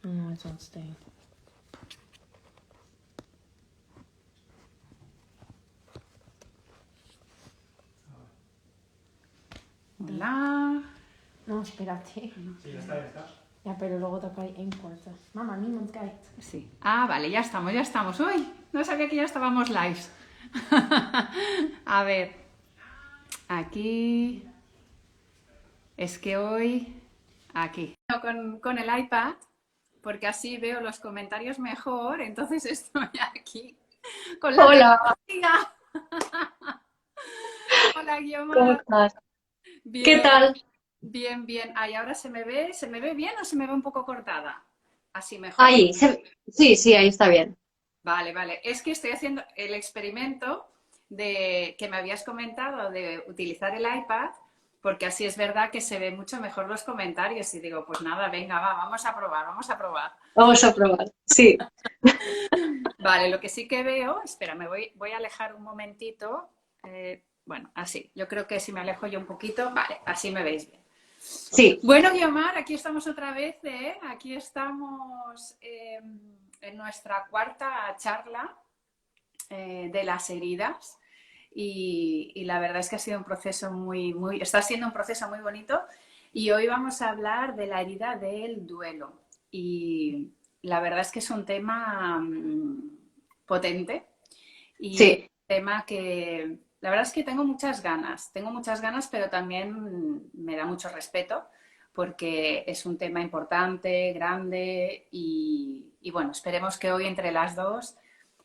No, it's not staying. Hola. No, espérate. Sí, ya está, ya está. Ja, pero luego toca import. Mama, niemand kijkt. Sí. Ah, vale, ya estamos, ya estamos. ¡Uy! No sabía que ya estábamos live. A ver. Aquí. Es que hoy. Aquí. Con el iPad, porque así veo los comentarios mejor. Entonces estoy aquí con la Hola, tecnología. Hola, ¿cómo Guiomar. estás? ¿Qué Bien, tal? bien, bien. Ay, ahora se me ve bien o se me ve un poco cortada? Así mejor. Ahí, sí, sí, ahí está bien. Vale, vale. Es que estoy haciendo el experimento de que me habías comentado de utilizar el iPad, porque así es verdad que se ven mucho mejor los comentarios. Y digo, pues nada, venga, va, vamos a probar, vamos a probar. Vamos a probar. Sí, Vale, lo que sí que veo, espera, voy a alejar un momentito. Bueno, así. Yo creo que si me alejo yo un poquito, vale, así me veis bien. sí. Bueno, Guiomar, aquí estamos otra vez, ¿eh? Aquí estamos en nuestra cuarta charla de las heridas y la verdad es que ha sido un proceso está siendo un proceso muy bonito y hoy vamos a hablar de la herida del duelo y la verdad es que es un tema potente y es Sí. un tema que la verdad es que tengo muchas ganas, pero también me da mucho respeto porque es un tema importante, grande y bueno, esperemos que hoy entre las dos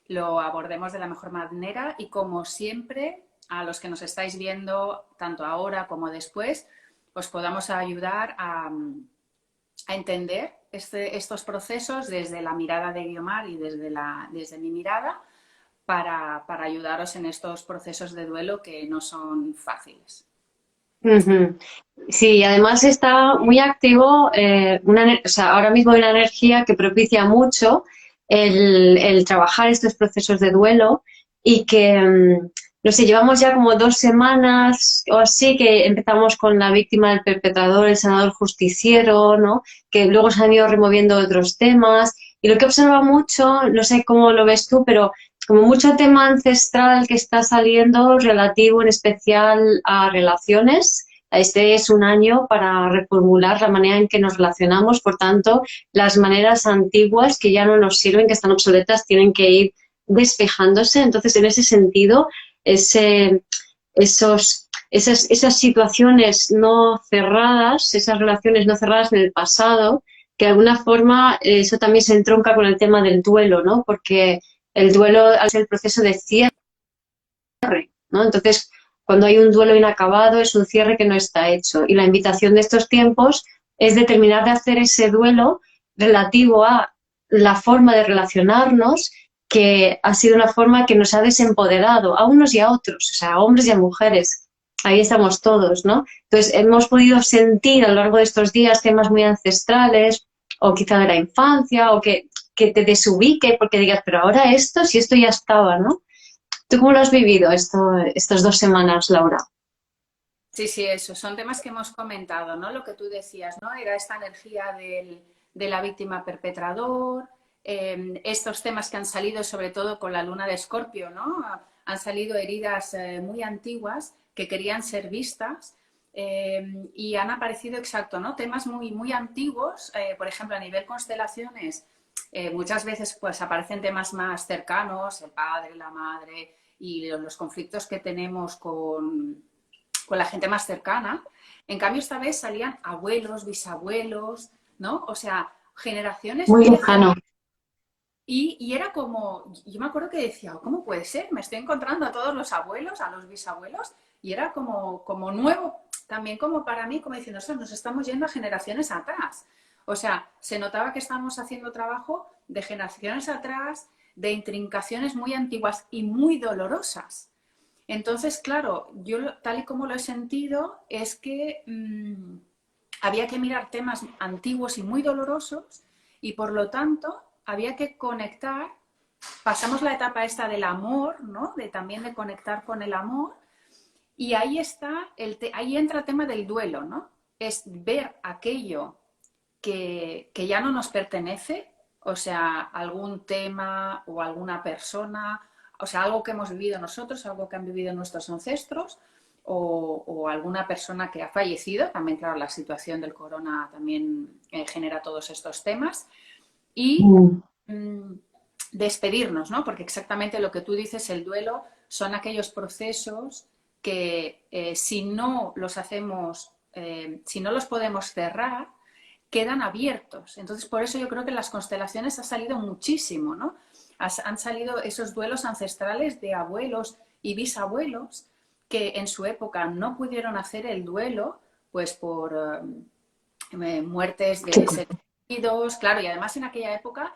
lo abordemos de la mejor manera y como siempre, a los que nos estáis viendo, tanto ahora como después, os podamos ayudar a entender estos procesos desde la mirada de Guiomar y desde mi mirada para ayudaros en estos procesos de duelo que no son fáciles. Ujú. Sí, además está muy activo, o sea, ahora mismo hay una energía que propicia mucho el trabajar estos procesos de duelo y que, no sé, llevamos ya como 2 semanas o así que empezamos con la víctima del perpetrador, el sanador justiciero, ¿no? Que luego se han ido removiendo otros temas y lo que observa mucho, no sé cómo lo ves tú, pero como mucho tema ancestral que está saliendo relativo en especial a relaciones. Este es un año para reformular la manera en que nos relacionamos, por tanto, las maneras antiguas que ya no nos sirven, que están obsoletas, tienen que ir despejándose. Entonces, en ese sentido, esas situaciones no cerradas, esas relaciones no cerradas en el pasado, que de alguna forma eso también se entronca con el tema del duelo, ¿no? Porque el duelo es el proceso de cierre, ¿no? Entonces, cuando hay un duelo inacabado, es un cierre que no está hecho. Y la invitación de estos tiempos es de terminar de hacer ese duelo relativo a la forma de relacionarnos, que ha sido una forma que nos ha desempoderado a unos y a otros, o sea, a hombres y a mujeres. Ahí estamos todos, ¿no? Entonces, hemos podido sentir a lo largo de estos días temas muy ancestrales, o quizá de la infancia, o que te desubique porque digas, pero ahora esto, si esto ya estaba, ¿no? ¿Tú cómo lo has vivido estas 2 semanas, Laura? Sí, sí, eso. Son temas que hemos comentado, ¿no? Lo que tú decías, ¿no? Era esta energía de la víctima perpetrador, estos temas que han salido sobre todo con la luna de Escorpio, ¿no? Han salido heridas muy antiguas que querían ser vistas y han aparecido, exacto, ¿no? Temas muy antiguos, por ejemplo, a nivel constelaciones, muchas veces pues aparecen temas más cercanos, el padre, la madre y los conflictos que tenemos con la gente más cercana. En cambio, esta vez salían abuelos, bisabuelos, ¿no? O sea, generaciones Muy muy cercanas. lejano. Y era como, yo me acuerdo que decía, ¿cómo puede ser? Me estoy encontrando a todos los abuelos, a los bisabuelos, y era como nuevo, también como para mí, como diciendo, nos estamos yendo a generaciones atrás. O sea, se notaba que estábamos haciendo trabajo de generaciones atrás, de intrincaciones muy antiguas y muy dolorosas. Entonces, claro, yo tal y como lo he sentido es que había que mirar temas antiguos y muy dolorosos y por lo tanto había que conectar, pasamos la etapa esta del amor, ¿no? También de conectar con el amor y ahí está, ahí entra el tema del duelo, ¿no? Es ver aquello que ya no nos pertenece, o sea, algún tema o alguna persona, o sea, algo que hemos vivido nosotros, algo que han vivido nuestros ancestros, o alguna persona que ha fallecido. También, claro, la situación del corona también genera todos estos temas. Y despedirnos, ¿no? Porque exactamente lo que tú dices, el duelo, son aquellos procesos que si no los hacemos, si no los podemos cerrar, quedan abiertos. Entonces, por eso yo creo que en las constelaciones ha salido muchísimo, ¿no? Han salido esos duelos ancestrales de abuelos y bisabuelos que en su época no pudieron hacer el duelo, pues por muertes de seres queridos, claro, y además en aquella época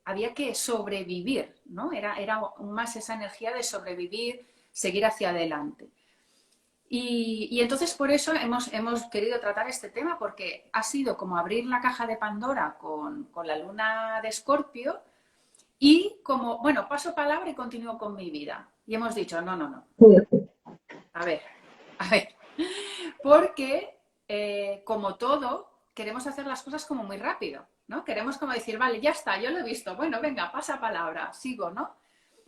había que sobrevivir, ¿no? Era más esa energía de sobrevivir, seguir hacia adelante. Y entonces por eso hemos querido tratar este tema, porque ha sido como abrir la caja de Pandora con la luna de Escorpio y como, bueno, paso palabra y continúo con mi vida. Y hemos dicho, no. A ver. Porque, como todo, queremos hacer las cosas como muy rápido, ¿no? Queremos como decir, vale, ya está, yo lo he visto, bueno, venga, pasa palabra, sigo, ¿no?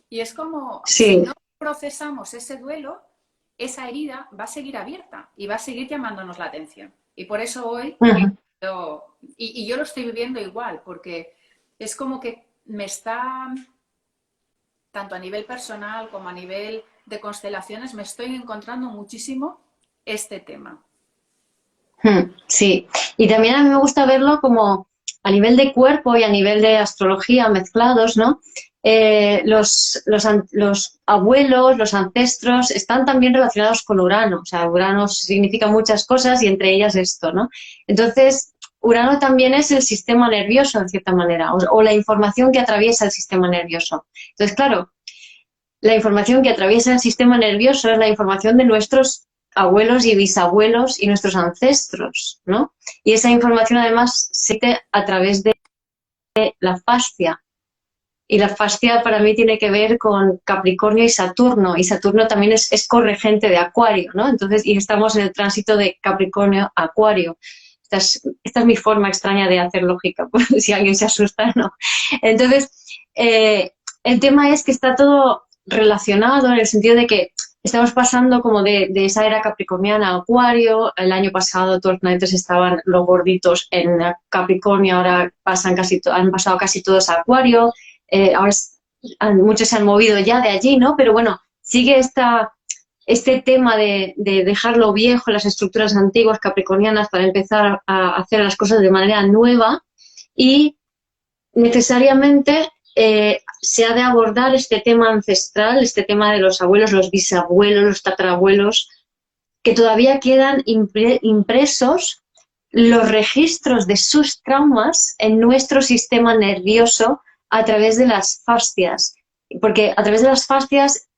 Y es como, si no procesamos ese duelo, esa herida va a seguir abierta y va a seguir llamándonos la atención. Y por eso hoy, yo lo estoy viviendo igual, porque es como que me está, tanto a nivel personal como a nivel de constelaciones, me estoy encontrando muchísimo este tema. Sí, y también a mí me gusta verlo como a nivel de cuerpo y a nivel de astrología mezclados, ¿no? Los abuelos, los ancestros están también relacionados con Urano, o sea, Urano significa muchas cosas y entre ellas esto, ¿no? Entonces, Urano también es el sistema nervioso, en cierta manera, o la información que atraviesa el sistema nervioso. Entonces, claro, la información que atraviesa el sistema nervioso es la información de nuestros abuelos y bisabuelos y nuestros ancestros, ¿no? Y esa información además se siente a través de la fascia. Y la fascia para mí tiene que ver con Capricornio y Saturno también es corregente de Acuario, ¿no? Entonces, y estamos en el tránsito de Capricornio a Acuario. Esta es mi forma extraña de hacer lógica, por si alguien se asusta, ¿no? Entonces, el tema es que está todo relacionado en el sentido de que estamos pasando como de esa era capricorniana a Acuario. El año pasado todos los planetas estaban los gorditos en Capricornio, ahora han pasado casi todos a Acuario. Ahora muchos se han movido ya de allí, ¿no? Pero bueno, sigue este tema de dejar lo viejo, las estructuras antiguas capricornianas para empezar a hacer las cosas de manera nueva, y necesariamente se ha de abordar este tema ancestral, este tema de los abuelos, los bisabuelos, los tatarabuelos, que todavía quedan impresos los registros de sus traumas en nuestro sistema nervioso a través de las fascias, porque a través de las fascias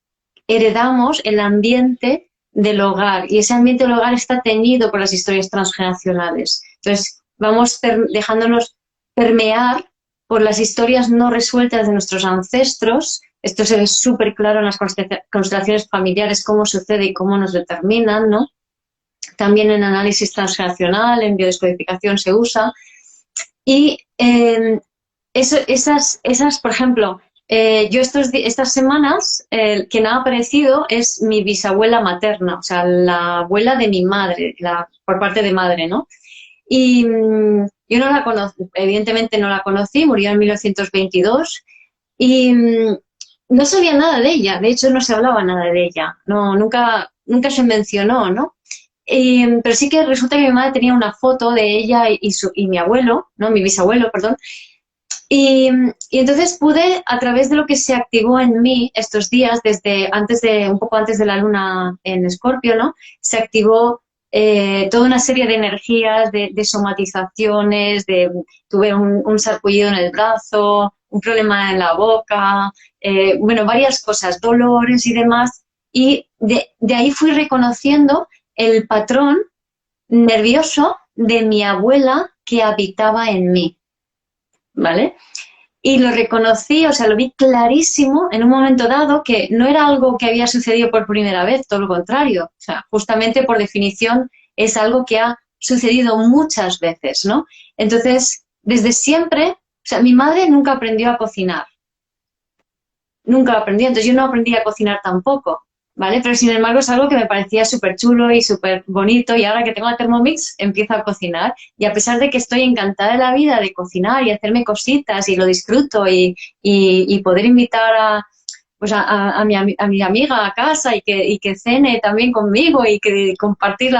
heredamos el ambiente del hogar, y ese ambiente del hogar está teñido por las historias transgeneracionales. Entonces vamos dejándonos permear por las historias no resueltas de nuestros ancestros. Esto se ve súper claro en las constelaciones familiares, cómo sucede y cómo nos determinan, ¿no? También en análisis transgeneracional, en biodescodificación se usa. Y esas, por ejemplo, yo estas semanas, quien ha aparecido es mi bisabuela materna, o sea, la abuela de mi madre, por parte de madre, ¿no? Y yo no la conocí, evidentemente no la conocí, murió en 1922 y no sabía nada de ella, de hecho no se hablaba nada de ella, no, nunca se mencionó, ¿no? Pero sí que resulta que mi madre tenía una foto de ella y mi abuelo, ¿no? Mi bisabuelo, perdón. Y entonces pude, a través de lo que se activó en mí estos días, un poco antes de la luna en Escorpio, ¿no? Se activó toda una serie de energías, de somatizaciones, tuve un sarpullido en el brazo, un problema en la boca, bueno, varias cosas, dolores y demás. Y de ahí fui reconociendo el patrón nervioso de mi abuela que habitaba en mí, ¿vale? Y lo reconocí, o sea, lo vi clarísimo en un momento dado, que no era algo que había sucedido por primera vez, todo lo contrario. O sea, justamente por definición es algo que ha sucedido muchas veces, ¿no? Entonces, desde siempre, o sea, mi madre nunca aprendió a cocinar. Nunca lo aprendí, entonces yo no aprendí a cocinar tampoco, ¿vale? Pero sin embargo es algo que me parecía súper chulo y súper bonito y ahora que tengo la Thermomix empiezo a cocinar y a pesar de que estoy encantada de la vida de cocinar y hacerme cositas y lo disfruto y poder invitar a, pues a mi amiga a casa y que cene también conmigo y que compartir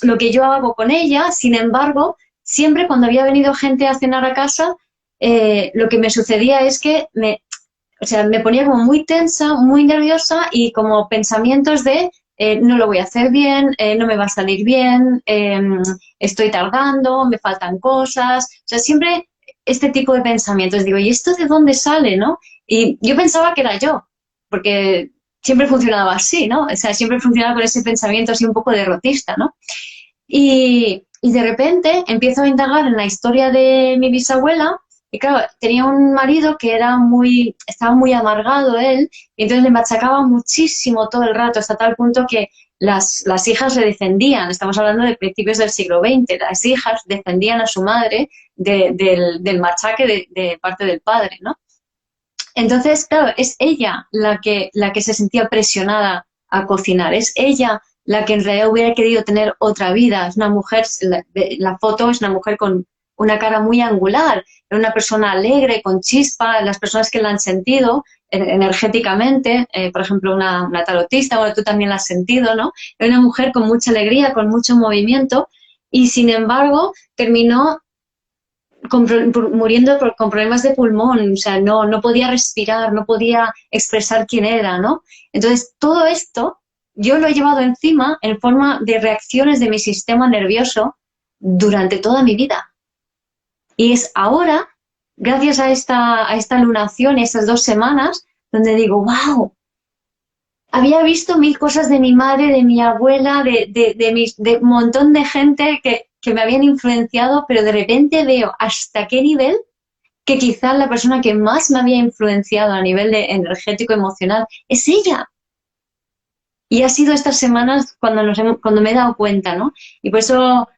lo que yo hago con ella, sin embargo, siempre cuando había venido gente a cenar a casa, lo que me sucedía es que o sea, me ponía como muy tensa, muy nerviosa y como pensamientos de no lo voy a hacer bien, no me va a salir bien, estoy tardando, me faltan cosas. O sea, siempre este tipo de pensamientos. Digo, ¿y esto de dónde sale, no? Y yo pensaba que era yo, porque siempre funcionaba así, ¿no? O sea, siempre funcionaba con ese pensamiento así un poco derrotista, ¿no? Y de repente empiezo a indagar en la historia de mi bisabuela y claro, tenía un marido que estaba muy amargado él y entonces le machacaba muchísimo todo el rato hasta tal punto que las hijas le defendían, estamos hablando de principios del siglo XX, las hijas defendían a su madre del machaque de parte del padre, ¿no? Entonces, claro, es ella la que se sentía presionada a cocinar, es ella la que en realidad hubiera querido tener otra vida. Es una mujer, la foto es una mujer con una cara muy angular, era una persona alegre, con chispa, las personas que la han sentido energéticamente, por ejemplo, una tarotista, bueno, tú también la has sentido, ¿no? Era una mujer con mucha alegría, con mucho movimiento y sin embargo terminó muriendo con problemas de pulmón, o sea, no podía respirar, no podía expresar quién era, ¿no? Entonces, todo esto yo lo he llevado encima en forma de reacciones de mi sistema nervioso durante toda mi vida. Y es ahora, gracias a esta lunación y estas 2 semanas, donde digo, wow, había visto 1000 cosas de mi madre, de mi abuela, de un montón de gente que me habían influenciado, pero de repente veo hasta qué nivel que quizás la persona que más me había influenciado a nivel de energético emocional es ella. Y ha sido estas semanas cuando me he dado cuenta, ¿no? Y por eso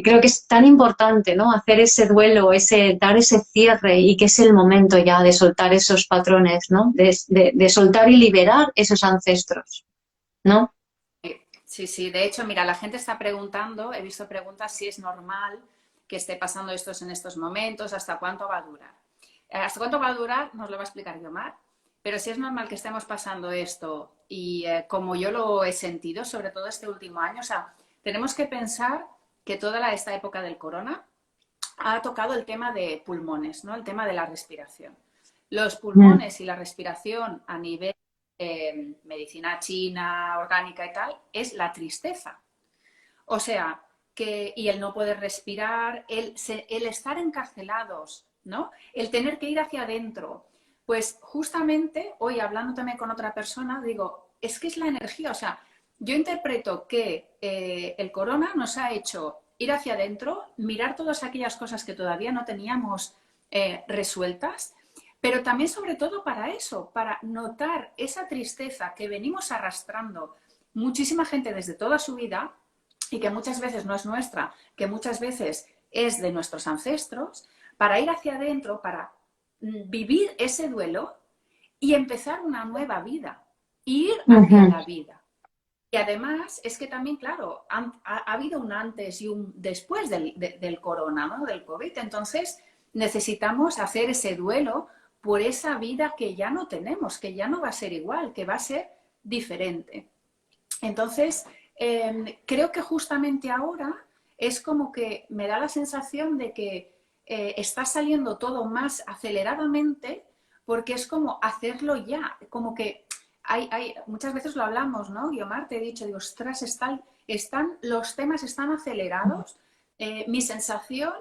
creo que es tan importante, ¿no? Hacer ese duelo, dar ese cierre y que es el momento ya de soltar esos patrones, ¿no? De soltar y liberar esos ancestros, ¿no? Sí, sí. De hecho, mira, la gente está preguntando, he visto preguntas si es normal que esté pasando esto en estos momentos, hasta cuánto va a durar. ¿Hasta cuánto va a durar? Nos lo va a explicar Guiomar. Pero si es normal que estemos pasando esto y como yo lo he sentido, sobre todo este último año, o sea, tenemos que pensar que toda esta época del corona ha tocado el tema de pulmones, ¿no? El tema de la respiración. Los pulmones y la respiración a nivel medicina china, orgánica y tal, es la tristeza. O sea, y el no poder respirar, el estar encarcelados, ¿no? El tener que ir hacia adentro. Pues justamente hoy hablando también con otra persona, digo, es que es la energía, o sea, yo interpreto que el corona nos ha hecho ir hacia adentro, mirar todas aquellas cosas que todavía no teníamos resueltas, pero también sobre todo para eso, para notar esa tristeza que venimos arrastrando muchísima gente desde toda su vida y que muchas veces no es nuestra, que muchas veces es de nuestros ancestros, para ir hacia adentro, para vivir ese duelo y empezar una nueva vida, ir hacia la vida. Y además es que también, claro, ha habido un antes y un después del corona, ¿no? Del COVID. Entonces necesitamos hacer ese duelo por esa vida que ya no tenemos, que ya no va a ser igual, que va a ser diferente. Entonces, creo que justamente ahora es como que me da la sensación de que está saliendo todo más aceleradamente porque es como hacerlo ya, como que muchas veces lo hablamos, ¿no? Guiomar, te he dicho, digo, ostras, los temas están acelerados. Mi sensación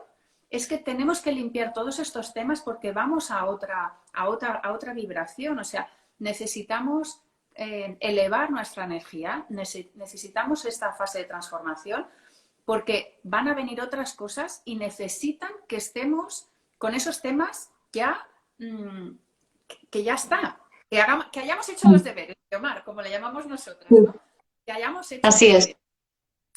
es que tenemos que limpiar todos estos temas porque vamos a otra vibración, o sea, necesitamos elevar nuestra energía, necesitamos esta fase de transformación porque van a venir otras cosas y necesitan que estemos con esos temas ya, que ya está, que hayamos hecho los deberes, Guiomar, como le llamamos nosotras, ¿no? Que hayamos hecho Así los es. deberes.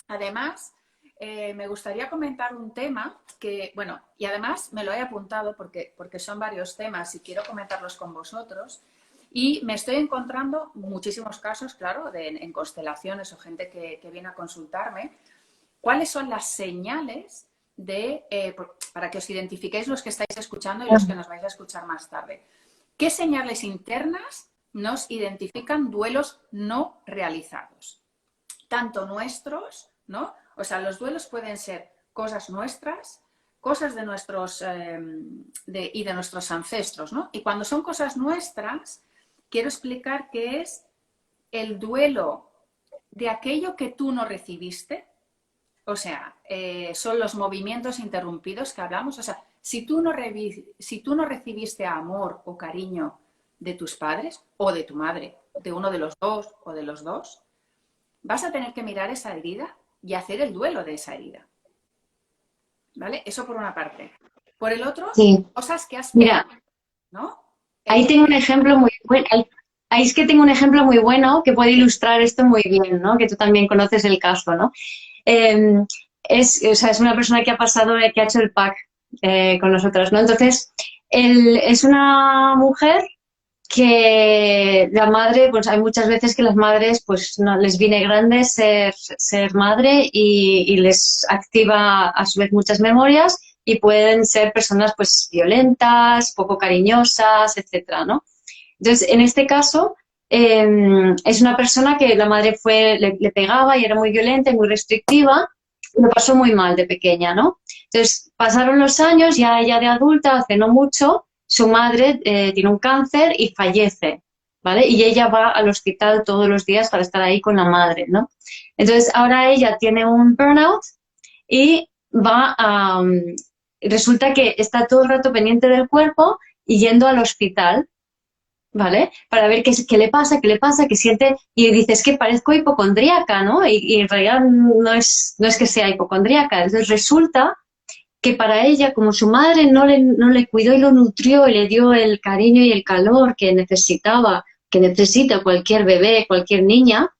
Además, me gustaría comentar un tema que, bueno, y además me lo he apuntado porque son varios temas y quiero comentarlos con vosotros. Y me estoy encontrando muchísimos casos, claro, en constelaciones o gente que viene a consultarme. ¿Cuáles son las señales para que os identifiquéis los que estáis escuchando y los que nos vais a escuchar más tarde? ¿Qué señales internas nos identifican duelos no realizados? Tanto nuestros, ¿no? O sea, los duelos pueden ser cosas nuestras, cosas de nuestros y de nuestros ancestros, ¿no? Y cuando son cosas nuestras, quiero explicar qué es el duelo de aquello que tú no recibiste. O sea, son los movimientos interrumpidos que hablamos. O sea, si tú no recibiste amor o cariño de tus padres o de tu madre, de uno de los dos o de los dos, vas a tener que mirar esa herida y hacer el duelo de esa herida. ¿Vale? Eso por una parte. Por el otro, Sí. cosas que has Mira, perdido, ¿no? ahí tengo un ejemplo muy bueno. Ahí es que tengo un ejemplo muy bueno que puede ilustrar esto muy bien, ¿no? Que tú también conoces el caso, ¿no? O sea, es una persona que ha pasado, que ha hecho el pack con nosotros, ¿no? Entonces, es una mujer que la madre, pues hay muchas veces que las madres, pues no les viene grande ser madre y les activa a su vez muchas memorias y pueden ser personas pues violentas, poco cariñosas, etcétera, ¿no? Entonces, en este caso, es una persona que la madre le pegaba y era muy violenta y muy restrictiva, y lo pasó muy mal de pequeña, ¿no? Entonces, pasaron los años, ya ella de adulta, hace no mucho, su madre tiene un cáncer y fallece, ¿vale? Y ella va al hospital todos los días para estar ahí con la madre, ¿no? Entonces, ahora ella tiene un burnout y resulta que está todo el rato pendiente del cuerpo y yendo al hospital, ¿vale? Para ver qué le pasa, qué siente, y dices que parezco hipocondríaca, ¿no? Y en realidad no es que sea hipocondríaca. Entonces resulta que para ella, como su madre no le cuidó y lo nutrió y le dio el cariño y el calor que necesitaba, que necesita cualquier bebé, cualquier niña,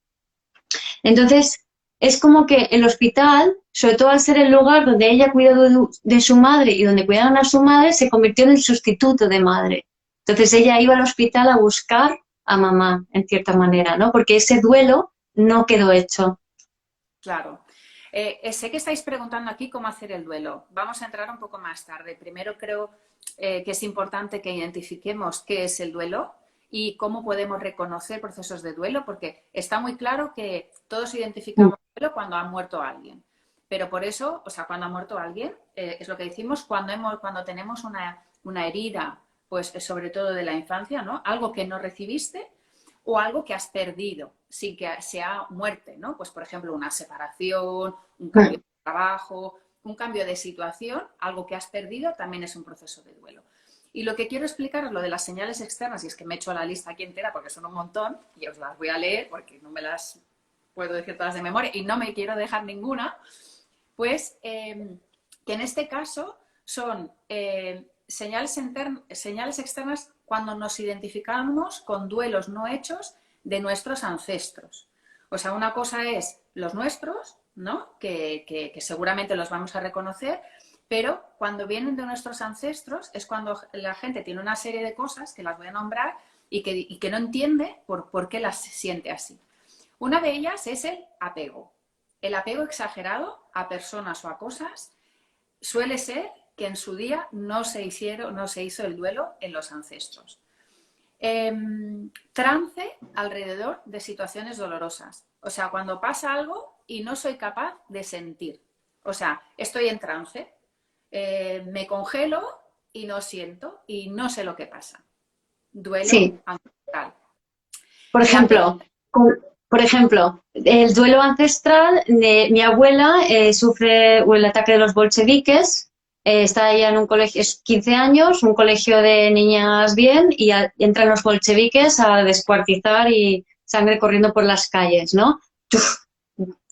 entonces es como que el hospital, sobre todo al ser el lugar donde ella cuidó de su madre y donde cuidaban a su madre, se convirtió en el sustituto de madre. Entonces ella iba al hospital a buscar a mamá, en cierta manera, ¿no? Porque ese duelo no quedó hecho. Claro. Sé que estáis preguntando aquí cómo hacer el duelo. Vamos a entrar un poco más tarde. Primero creo que es importante que identifiquemos qué es el duelo y cómo podemos reconocer procesos de duelo, porque está muy claro que todos identificamos el duelo cuando ha muerto alguien. Pero por eso, o sea, cuando ha muerto alguien, es lo que decimos, cuando tenemos una herida, pues sobre todo de la infancia, ¿no? Algo que no recibiste o algo que has perdido sin que sea muerte, ¿no? Pues, por ejemplo, una separación, un cambio de trabajo, un cambio de situación, algo que has perdido también es un proceso de duelo. Y lo que quiero explicar es lo de las señales externas, y es que me he hecho la lista aquí entera porque son un montón y os las voy a leer porque no me las puedo decir todas de memoria y no me quiero dejar ninguna, pues que en este caso son señales externas cuando nos identificamos con duelos no hechos de nuestros ancestros. O sea, una cosa es los nuestros, ¿no? Que seguramente los vamos a reconocer, pero cuando vienen de nuestros ancestros es cuando la gente tiene una serie de cosas, que las voy a nombrar, y que no entiende por qué las siente así. Una de ellas es el apego. El apego exagerado a personas o a cosas suele ser que en su día no se hizo el duelo en los ancestros. Trance alrededor de situaciones dolorosas. O sea, cuando pasa algo y no soy capaz de sentir. O sea, estoy en trance, me congelo y no siento y no sé lo que pasa. Duelo ancestral. Por ejemplo, el duelo ancestral de mi abuela sufre el ataque de los bolcheviques, está ella en un colegio, es 15 años, un colegio de niñas bien, y entran los bolcheviques a descuartizar y sangre corriendo por las calles, ¿no?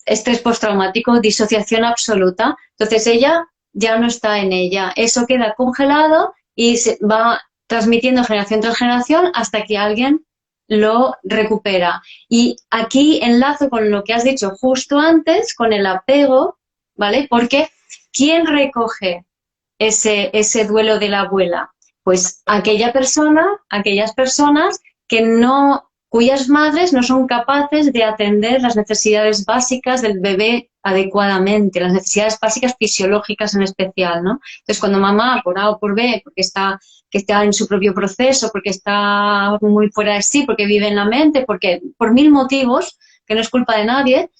Estrés postraumático, disociación absoluta. Entonces ella ya no está en ella. Eso queda congelado y se va transmitiendo generación tras generación hasta que alguien lo recupera. Y aquí enlazo con lo que has dicho justo antes, con el apego, ¿vale? Porque ¿quién recoge ese duelo de la abuela? Pues aquellas personas que no, cuyas madres no son capaces de atender las necesidades básicas del bebé adecuadamente, las necesidades básicas fisiológicas en especial, ¿no? Entonces, cuando mamá, por A o por B, que está en su propio proceso, porque está muy fuera de sí, porque vive en la mente, porque por mil motivos, que no es culpa de nadie,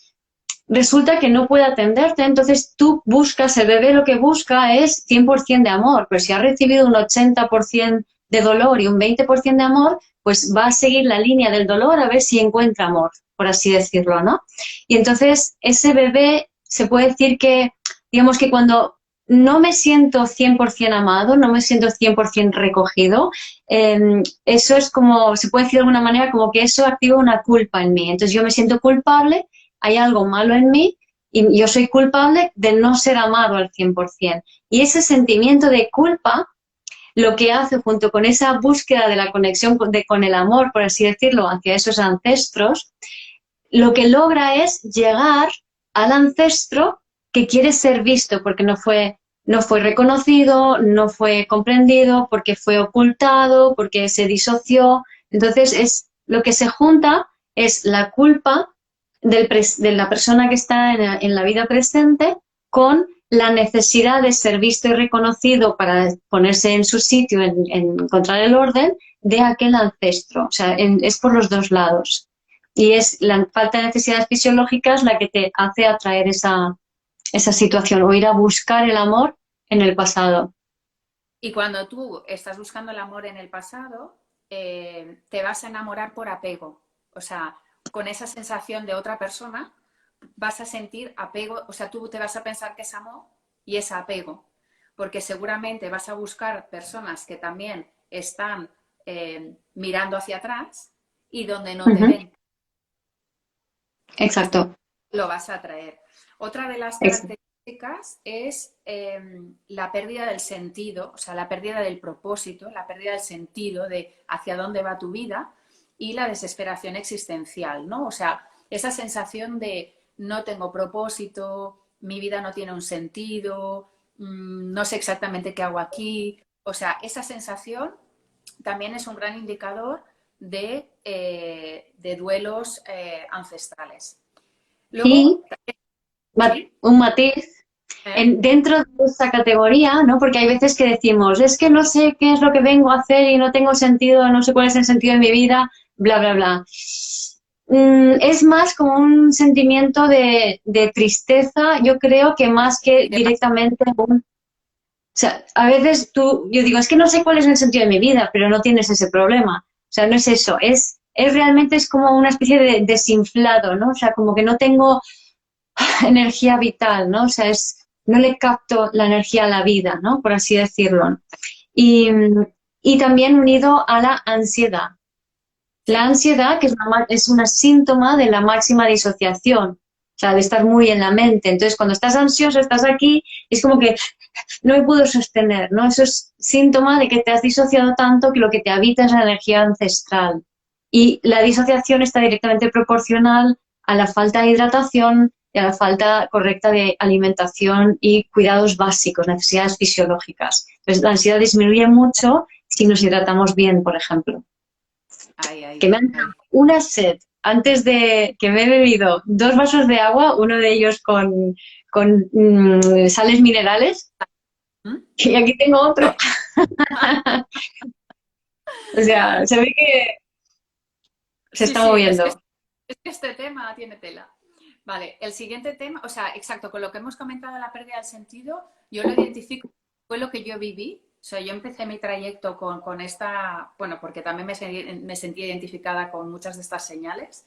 resulta que no puede atenderte, entonces tú buscas, el bebé lo que busca es 100% de amor, pero si ha recibido un 80% de dolor y un 20% de amor, pues va a seguir la línea del dolor a ver si encuentra amor, por así decirlo, ¿no? Y entonces ese bebé se puede decir que, digamos que cuando no me siento 100% amado, no me siento 100% recogido, eso es como, se puede decir de alguna manera, como que eso activa una culpa en mí. Entonces yo me siento culpable, hay algo malo en mí y yo soy culpable de no ser amado al 100%. Y ese sentimiento de culpa lo que hace junto con esa búsqueda de la conexión con el amor, por así decirlo, hacia esos ancestros, lo que logra es llegar al ancestro que quiere ser visto porque no fue reconocido, no fue comprendido, porque fue ocultado, porque se disoció. Entonces, lo que se junta es la culpa de la persona que está en la vida presente con la necesidad de ser visto y reconocido para ponerse en su sitio, en encontrar el orden de aquel ancestro. O sea, es por los dos lados. Y es la falta de necesidades fisiológicas la que te hace atraer esa situación o ir a buscar el amor en el pasado. Y cuando tú estás buscando el amor en el pasado, te vas a enamorar por apego. O sea, con esa sensación de otra persona, vas a sentir apego, o sea, tú te vas a pensar que es amor y es apego, porque seguramente vas a buscar personas que también están mirando hacia atrás y donde no te ven, Exacto. lo vas a atraer. Otra de las Exacto. características es la pérdida del sentido, o sea, la pérdida del propósito, la pérdida del sentido de hacia dónde va tu vida y la desesperación existencial, ¿no? O sea, esa sensación de no tengo propósito, mi vida no tiene un sentido, no sé exactamente qué hago aquí. O sea, esa sensación también es un gran indicador de duelos ancestrales. Luego, Y ¿sí? un matiz ¿Eh? dentro de esta categoría, ¿no? Porque hay veces que decimos, es que no sé qué es lo que vengo a hacer y no tengo sentido, no sé cuál es el sentido de mi vida, bla, bla, bla. Es más como un sentimiento de tristeza, yo creo que más que directamente un... O sea, a veces yo digo, es que no sé cuál es el sentido de mi vida, pero no tienes ese problema. O sea, no es eso, realmente es como una especie de desinflado, ¿no? O sea, como que no tengo energía vital, ¿no? O sea, no le capto la energía a la vida, ¿no? Por así decirlo. Y, y también unido a la ansiedad. La Sí, ansiedad, que es una síntoma de la máxima disociación, o sea, de estar muy en la mente. Entonces, cuando estás ansioso, estás aquí, es como que no me puedo sostener, ¿no? Eso es síntoma de que te has disociado tanto que lo que te habita es la energía ancestral. Y la disociación está directamente proporcional a la falta de hidratación y a la falta correcta de alimentación y cuidados básicos, necesidades fisiológicas. Entonces, la ansiedad disminuye mucho si nos hidratamos bien, por ejemplo. ay, ay, Que me han dado ay. una sed antes de que me he bebido 2 vasos de agua, uno de ellos con sales minerales, ¿Mm? y aquí tengo otro. O sea, se ve que se Sí, está sí, moviendo. es que este tema tiene tela. Vale, el siguiente tema, o sea, exacto, con lo que hemos comentado de la pérdida del sentido, yo lo identifico, fue lo que yo viví. O sea, yo empecé mi trayecto con esta, bueno, porque también me sentí identificada con muchas de estas señales.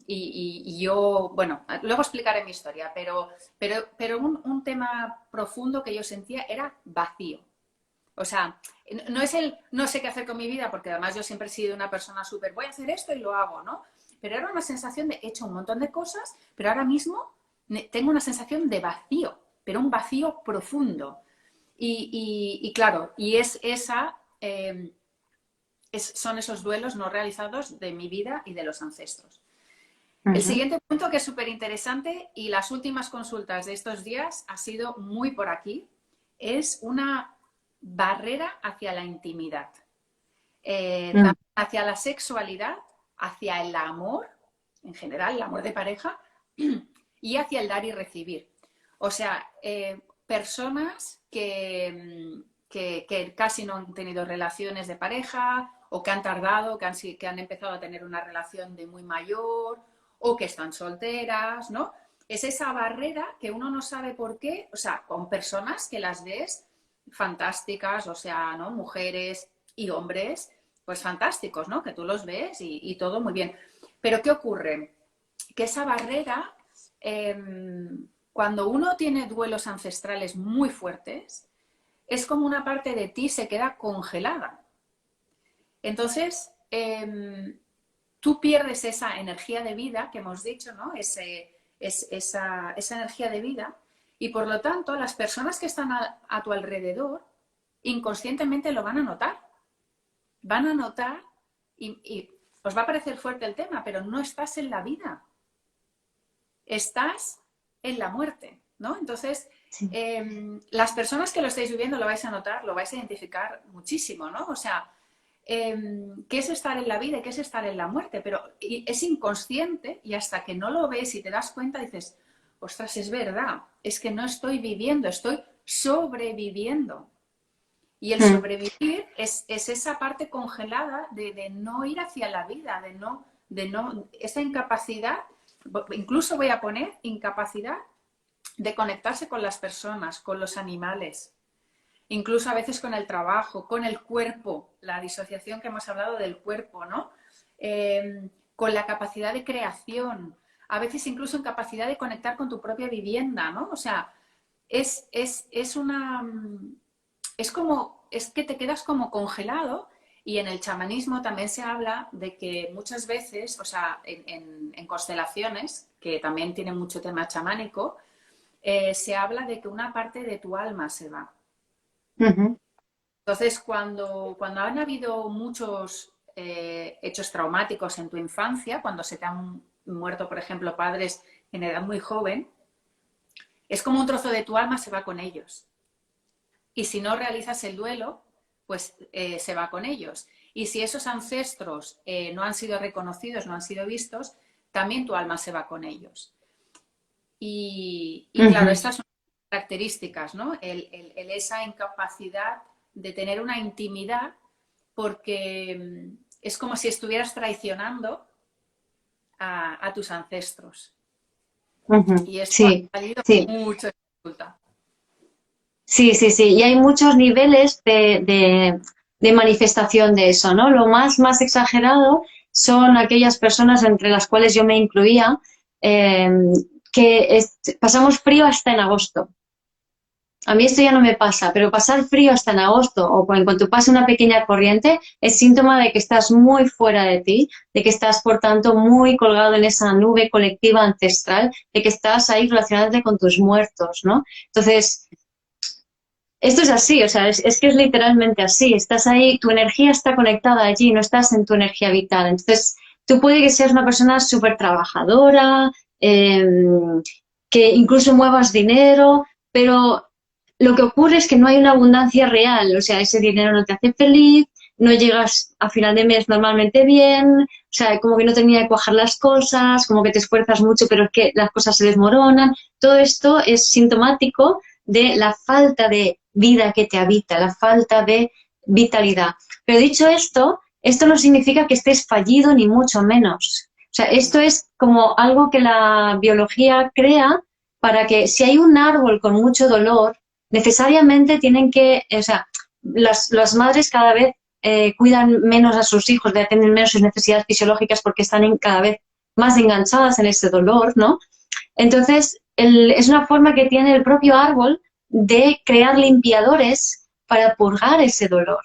Y yo, bueno, luego explicaré mi historia, pero un tema profundo que yo sentía era vacío. O sea, no es el no sé qué hacer con mi vida, porque además yo siempre he sido una persona súper, voy a hacer esto y lo hago, ¿no? Pero era una sensación de he hecho un montón de cosas, pero ahora mismo tengo una sensación de vacío, pero un vacío profundo. Y claro, y es esa, son esos duelos no realizados de mi vida y de los ancestros. El siguiente punto que es súper interesante y las últimas consultas de estos días ha sido muy por aquí, es una barrera hacia la intimidad, también hacia la sexualidad, hacia el amor, en general, el amor de pareja, y hacia el dar y recibir. O sea, personas que casi no han tenido relaciones de pareja o que han tardado, que han empezado a tener una relación de muy mayor o que están solteras, ¿no? Es esa barrera que uno no sabe por qué, o sea, con personas que las ves fantásticas, o sea, ¿no? Mujeres y hombres, pues fantásticos, ¿no? Que tú los ves y todo muy bien. Pero ¿qué ocurre? Que esa barrera, cuando uno tiene duelos ancestrales muy fuertes, es como una parte de ti se queda congelada. Entonces, tú pierdes esa energía de vida que hemos dicho, ¿no? Esa energía de vida, y por lo tanto las personas que están a tu alrededor inconscientemente lo van a notar. Van a notar y os va a parecer fuerte el tema, pero no estás en la vida. Estás en la muerte, ¿no? Entonces, sí. Las personas que lo estáis viviendo lo vais a notar, lo vais a identificar muchísimo, ¿no? O sea, ¿qué es estar en la vida y qué es estar en la muerte? Pero es inconsciente y hasta que no lo ves y te das cuenta dices, ostras, es verdad, es que no estoy viviendo, estoy sobreviviendo. Y el sobrevivir es esa parte congelada de no ir hacia la vida, de no esa incapacidad, incluso voy a poner incapacidad de conectarse con las personas, con los animales, incluso a veces con el trabajo, con el cuerpo, la disociación que hemos hablado del cuerpo, ¿no? Con la capacidad de creación, a veces incluso en capacidad de conectar con tu propia vivienda, ¿no? O sea, es que te quedas como congelado. Y en el chamanismo también se habla de que muchas veces, o sea, en constelaciones, que también tienen mucho tema chamánico, se habla de que una parte de tu alma se va. Entonces, cuando han habido muchos hechos traumáticos en tu infancia, cuando se te han muerto, por ejemplo, padres en edad muy joven, es como un trozo de tu alma se va con ellos. Y si no realizas el duelo, pues se va con ellos. Y si esos ancestros no han sido reconocidos, no han sido vistos, también tu alma se va con ellos. Y claro, estas son características, ¿no? Esa incapacidad de tener una intimidad, porque es como si estuvieras traicionando a tus ancestros. Y esto ha salido mucho dificultad. Sí, sí, sí. Y hay muchos niveles de manifestación de eso, ¿no? Lo más exagerado son aquellas personas entre las cuales yo me incluía, pasamos frío hasta en agosto. A mí esto ya no me pasa, pero pasar frío hasta en agosto o en cuanto pase una pequeña corriente es síntoma de que estás muy fuera de ti, de que estás, por tanto, muy colgado en esa nube colectiva ancestral, de que estás ahí relacionándote con tus muertos, ¿no? Entonces, esto es así, o sea, es que es literalmente así. Estás ahí, tu energía está conectada allí, no estás en tu energía vital. Entonces, tú puede que seas una persona súper trabajadora, que incluso muevas dinero, pero lo que ocurre es que no hay una abundancia real, o sea, ese dinero no te hace feliz, no llegas a final de mes normalmente bien, o sea, como que no termina de cuajar las cosas, como que te esfuerzas mucho pero es que las cosas se desmoronan. Todo esto es sintomático de la falta de vida que te habita, la falta de vitalidad. Pero dicho esto, esto no significa que estés fallido ni mucho menos. O sea, esto es como algo que la biología crea para que si hay un árbol con mucho dolor, necesariamente tienen que, o sea, las madres cada vez cuidan menos a sus hijos, de atender menos sus necesidades fisiológicas porque están cada vez más enganchadas en ese dolor, ¿no? Entonces, es una forma que tiene el propio árbol de crear limpiadores para purgar ese dolor,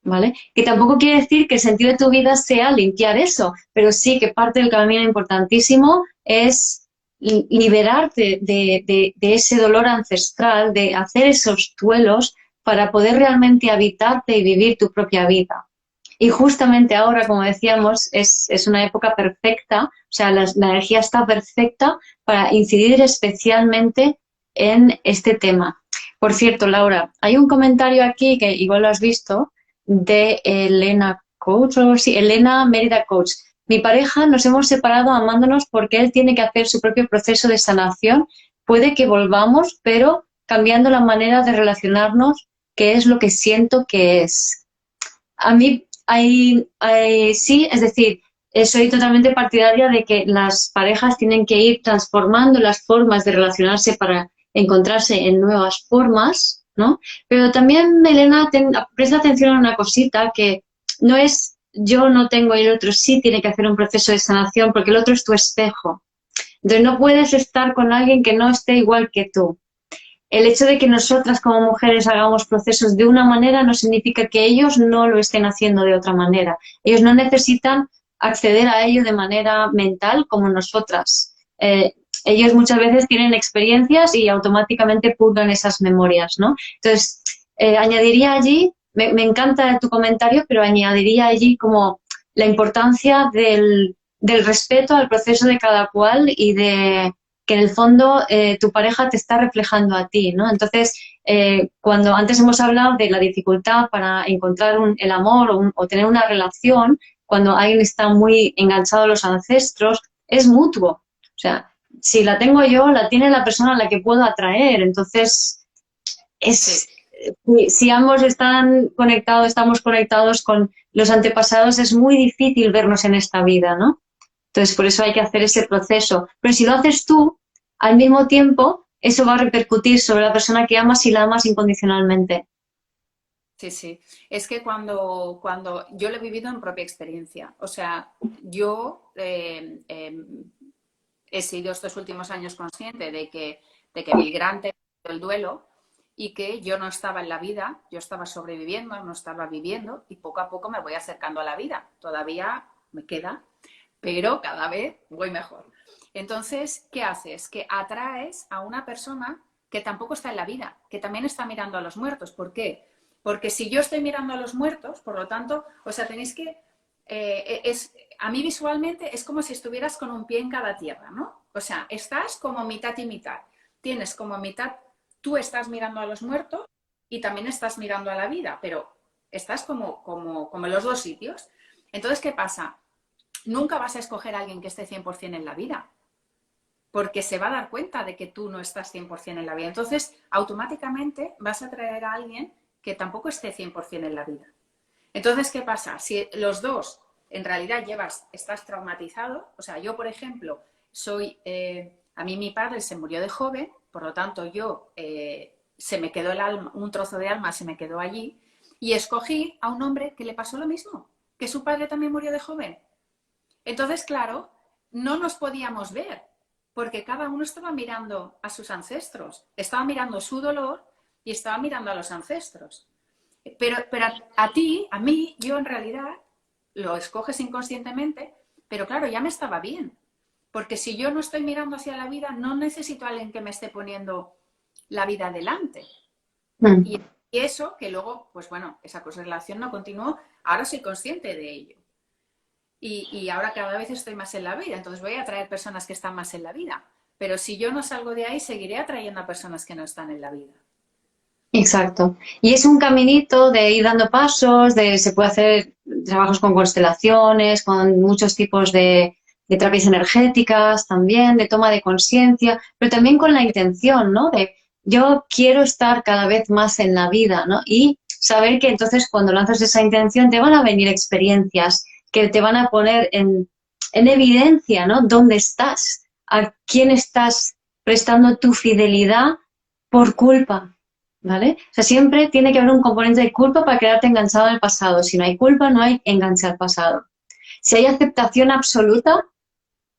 ¿vale? Que tampoco quiere decir que el sentido de tu vida sea limpiar eso, pero sí que parte del camino importantísimo es liberarte de ese dolor ancestral, de hacer esos duelos para poder realmente habitarte y vivir tu propia vida. Y justamente ahora, como decíamos, es una época perfecta, o sea, la energía está perfecta para incidir especialmente en este tema. Por cierto, Laura, hay un comentario aquí que igual lo has visto, de Elena Coach, o algo así, Elena Mérida Coach. Mi pareja nos hemos separado amándonos porque él tiene que hacer su propio proceso de sanación. Puede que volvamos, pero cambiando la manera de relacionarnos, que es lo que siento que es. A mí sí, es decir, soy totalmente partidaria de que las parejas tienen que ir transformando las formas de relacionarse para encontrarse en nuevas formas, ¿no? Pero también, Elena, presta atención a una cosita, que no es yo no tengo y el otro sí tiene que hacer un proceso de sanación, porque el otro es tu espejo. Entonces no puedes estar con alguien que no esté igual que tú. El hecho de que nosotras como mujeres hagamos procesos de una manera no significa que ellos no lo estén haciendo de otra manera. Ellos no necesitan acceder a ello de manera mental como nosotras. Ellos muchas veces tienen experiencias y automáticamente purgan esas memorias, ¿no? Entonces, añadiría allí, me encanta tu comentario, pero añadiría allí como la importancia del respeto al proceso de cada cual y de que en el fondo tu pareja te está reflejando a ti, ¿no? Entonces, cuando antes hemos hablado de la dificultad para encontrar el amor o tener una relación, cuando alguien está muy enganchado a los ancestros, es mutuo. O sea, si la tengo yo, la tiene la persona a la que puedo atraer. Entonces, si ambos estamos conectados con los antepasados, es muy difícil vernos en esta vida, ¿no? Entonces, por eso hay que hacer ese proceso. Pero si lo haces tú, al mismo tiempo, eso va a repercutir sobre la persona que amas y la amas incondicionalmente. Sí, sí. Es que cuando yo lo he vivido en propia experiencia. O sea, yo he sido estos últimos años consciente de que migrante el duelo y que yo no estaba en la vida, yo estaba sobreviviendo, no estaba viviendo y poco a poco me voy acercando a la vida. Todavía me queda, pero cada vez voy mejor. Entonces, ¿qué haces? Que atraes a una persona que tampoco está en la vida, que también está mirando a los muertos. ¿Por qué? Porque si yo estoy mirando a los muertos, por lo tanto, o sea, tenéis que... a mí visualmente es como si estuvieras con un pie en cada tierra, ¿no? O sea, estás como mitad y mitad. Tienes como mitad, tú estás mirando a los muertos y también estás mirando a la vida, pero estás como en los dos sitios. Entonces, ¿qué pasa? Nunca vas a escoger a alguien que esté 100% en la vida, porque se va a dar cuenta de que tú no estás 100% en la vida. Entonces, automáticamente vas a traer a alguien que tampoco esté 100% en la vida. Entonces, ¿qué pasa? Si los dos en realidad estás traumatizado, o sea, yo, por ejemplo, a mí mi padre se murió de joven, por lo tanto, se me quedó el alma, un trozo de alma se me quedó allí, y escogí a un hombre que le pasó lo mismo, que su padre también murió de joven. Entonces, claro, no nos podíamos ver, porque cada uno estaba mirando a sus ancestros, estaba mirando su dolor y estaba mirando a los ancestros. Pero a mí, yo en realidad lo escoges inconscientemente, pero claro, ya me estaba bien. Porque si yo no estoy mirando hacia la vida, no necesito a alguien que me esté poniendo la vida delante. Y eso, que luego, pues bueno, esa relación no continuó, ahora soy consciente de ello. Y ahora cada vez estoy más en la vida, entonces voy a atraer personas que están más en la vida. Pero si yo no salgo de ahí, seguiré atrayendo a personas que no están en la vida. Exacto. Y es un caminito de ir dando pasos, se puede hacer trabajos con constelaciones, con muchos tipos de terapias energéticas también, de toma de conciencia, pero también con la intención, ¿no? De yo quiero estar cada vez más en la vida, ¿no? Y saber que entonces cuando lanzas esa intención te van a venir experiencias que te van a poner en evidencia, ¿no? ¿Dónde estás? ¿A quién estás prestando tu fidelidad por culpa? ¿Vale? O sea, siempre tiene que haber un componente de culpa para quedarte enganchado en el pasado. Si no hay culpa, no hay enganche al pasado. Si hay aceptación absoluta,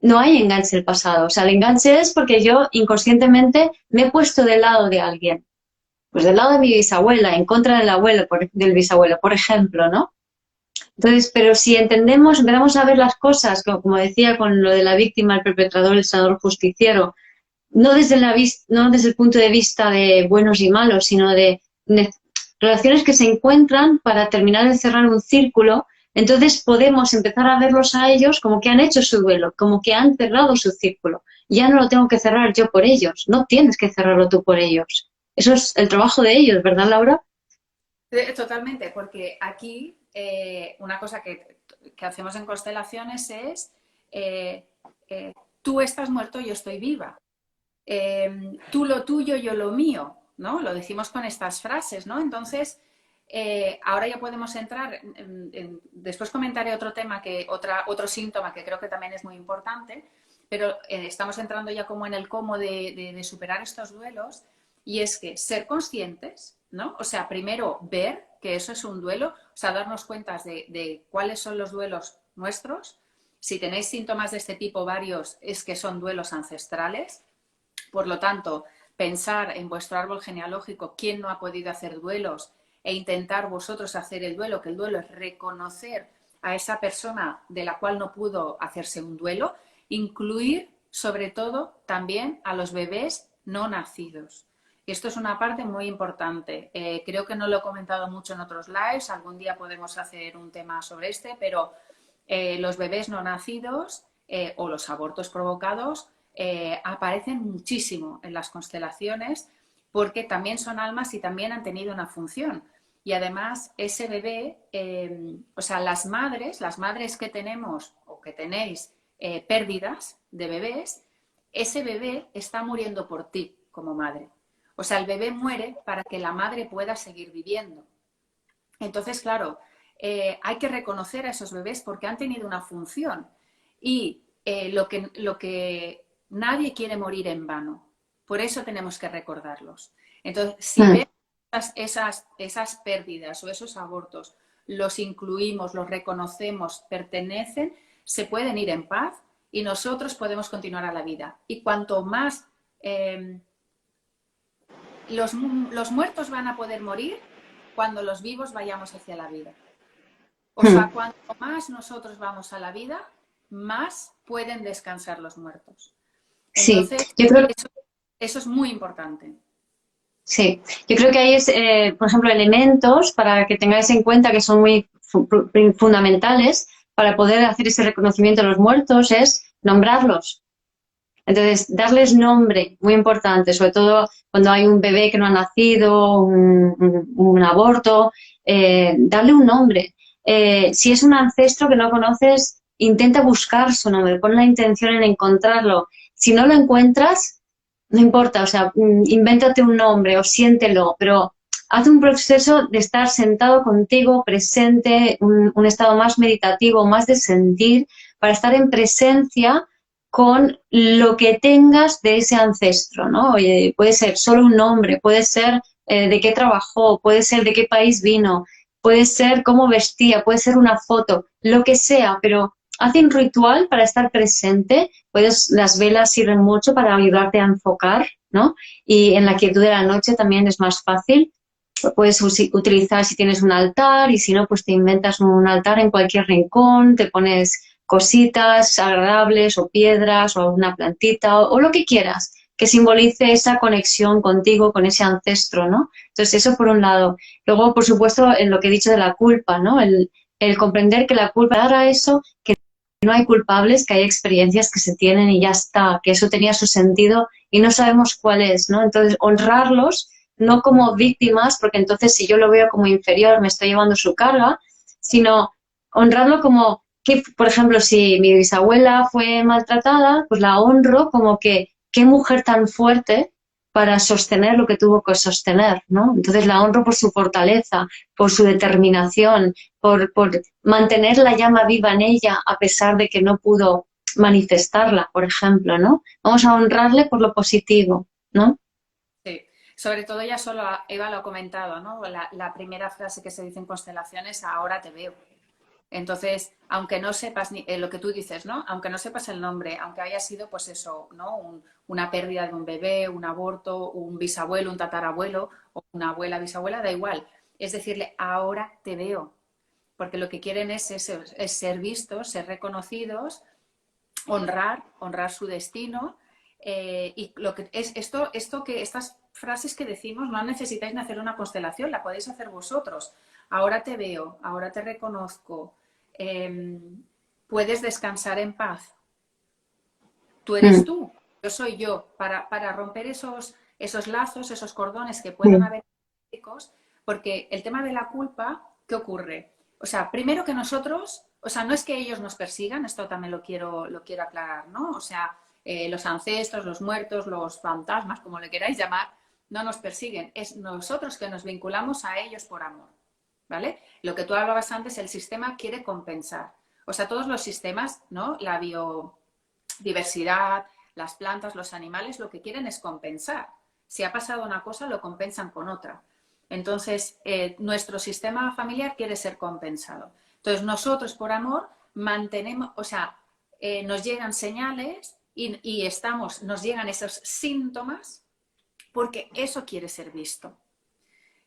no hay enganche al pasado. O sea, el enganche es porque yo inconscientemente me he puesto del lado de alguien. Pues del lado de mi bisabuela, en contra del abuelo, del bisabuelo, por ejemplo, ¿no? Entonces, pero si empezamos a ver las cosas, como decía con lo de la víctima, el perpetrador, el sanador justiciero, no desde el punto de vista de buenos y malos, sino de relaciones que se encuentran para terminar de cerrar un círculo, Entonces podemos empezar a verlos a ellos como que han hecho su duelo, como que han cerrado su círculo. Ya no lo tengo que cerrar yo por ellos, no tienes que cerrarlo tú por ellos. Eso es el trabajo de ellos, ¿verdad, Laura? Totalmente, porque aquí una cosa que hacemos en constelaciones es tú estás muerto, yo estoy viva. Tú lo tuyo, yo lo mío, ¿no? Lo decimos con estas frases, ¿no? Entonces, ahora ya podemos entrar, después comentaré otro tema, otro síntoma que creo que también es muy importante, pero estamos entrando ya como en el cómo de superar estos duelos, y es que ser conscientes, ¿no? O sea, primero ver que eso es un duelo, o sea, darnos cuenta de cuáles son los duelos nuestros. Si tenéis síntomas de este tipo varios, es que son duelos ancestrales. Por lo tanto, pensar en vuestro árbol genealógico quién no ha podido hacer duelos e intentar vosotros hacer el duelo, que el duelo es reconocer a esa persona de la cual no pudo hacerse un duelo, incluir sobre todo también a los bebés no nacidos. Esto es una parte muy importante. Creo que no lo he comentado mucho en otros lives, algún día podemos hacer un tema sobre pero los bebés no nacidos o los abortos provocados aparecen muchísimo en las constelaciones porque también son almas y también han tenido una función. Y además ese bebé, o sea, las madres que tenemos o que tenéis pérdidas de bebés, ese bebé está muriendo por ti como madre. O sea, el bebé muere para que la madre pueda seguir viviendo. Entonces, claro, hay que reconocer a esos bebés porque han tenido una función. Y lo que nadie quiere morir en vano. Por eso tenemos que recordarlos. Entonces, si vemos esas pérdidas o esos abortos, los incluimos, los reconocemos, pertenecen, se pueden ir en paz y nosotros podemos continuar a la vida. Y cuanto más los muertos van a poder morir cuando los vivos vayamos hacia la vida. O sea, cuanto más nosotros vamos a la vida, más pueden descansar los muertos. Sí, Entonces, yo creo, eso es muy importante. sí, yo creo que hay, por ejemplo, elementos para que tengáis en cuenta que son muy fundamentales para poder hacer ese reconocimiento de los muertos, es nombrarlos. Entonces, darles nombre, muy importante, sobre todo cuando hay un bebé que no ha nacido, un aborto, darle un nombre. Si es un ancestro que no conoces, intenta buscar su nombre, pon la intención en encontrarlo. Si no lo encuentras, no importa, o sea, invéntate un nombre o siéntelo, pero haz un proceso de estar sentado contigo, presente, un estado más meditativo, más de sentir, para estar en presencia con lo que tengas de ese ancestro, ¿no? Oye, puede ser solo un nombre, puede ser de qué trabajó, puede ser de qué país vino, puede ser cómo vestía, puede ser una foto, lo que sea, pero haz un ritual para estar presente. Las velas sirven mucho para ayudarte a enfocar, ¿no? Y en la quietud de la noche también es más fácil. Puedes utilizar si tienes un altar y si no, pues te inventas un altar en cualquier rincón, te pones cositas agradables o piedras o una plantita o lo que quieras que simbolice esa conexión contigo, con ese ancestro, ¿no? Entonces eso por un lado. Luego, por supuesto, en lo que he dicho de la culpa, ¿no? El comprender que la culpa era eso, que no hay culpables, que hay experiencias que se tienen y ya está, que eso tenía su sentido y no sabemos cuál es, ¿no? Entonces, honrarlos no como víctimas, porque entonces si yo lo veo como inferior me estoy llevando su carga, sino honrarlo como que, por ejemplo, si mi bisabuela fue maltratada, pues la honro como que qué mujer tan fuerte para sostener lo que tuvo que sostener, ¿no? Entonces la honro por su fortaleza, por su determinación, por mantener la llama viva en ella a pesar de que no pudo manifestarla, por ejemplo, ¿no? Vamos a honrarle por lo positivo, ¿no? Sí, sobre todo ya solo Eva lo ha comentado, ¿no? La primera frase que se dice en constelaciones, ahora te veo. Entonces, aunque no sepas lo que tú dices, ¿no? Aunque no sepas el nombre, aunque haya sido, pues eso, ¿no? Una pérdida de un bebé, un aborto, un bisabuelo, un tatarabuelo o una abuela, bisabuela, da igual. Es decirle, ahora te veo. Porque lo que quieren es eso, es ser vistos, ser reconocidos, honrar su destino. Y lo que es estas frases que decimos, no necesitáis ni hacer una constelación, la podéis hacer vosotros. Ahora te veo, ahora te reconozco. puedes descansar en paz. Tú eres tú, yo soy yo, para romper esos lazos, esos cordones que puedan haber, porque el tema de la culpa, ¿qué ocurre? O sea, primero que nosotros, o sea, no es que ellos nos persigan, esto también lo quiero aclarar, ¿no? O sea, los ancestros, los muertos, los fantasmas, como le queráis llamar, no nos persiguen, es nosotros que nos vinculamos a ellos por amor, ¿vale? Lo que tú hablabas antes, el sistema quiere compensar. O sea, todos los sistemas, ¿no? La biodiversidad, las plantas, los animales, lo que quieren es compensar. Si ha pasado una cosa, lo compensan con otra. Entonces, nuestro sistema familiar quiere ser compensado. Entonces, nosotros por amor mantenemos, o sea, nos llegan señales y nos llegan esos síntomas porque eso quiere ser visto.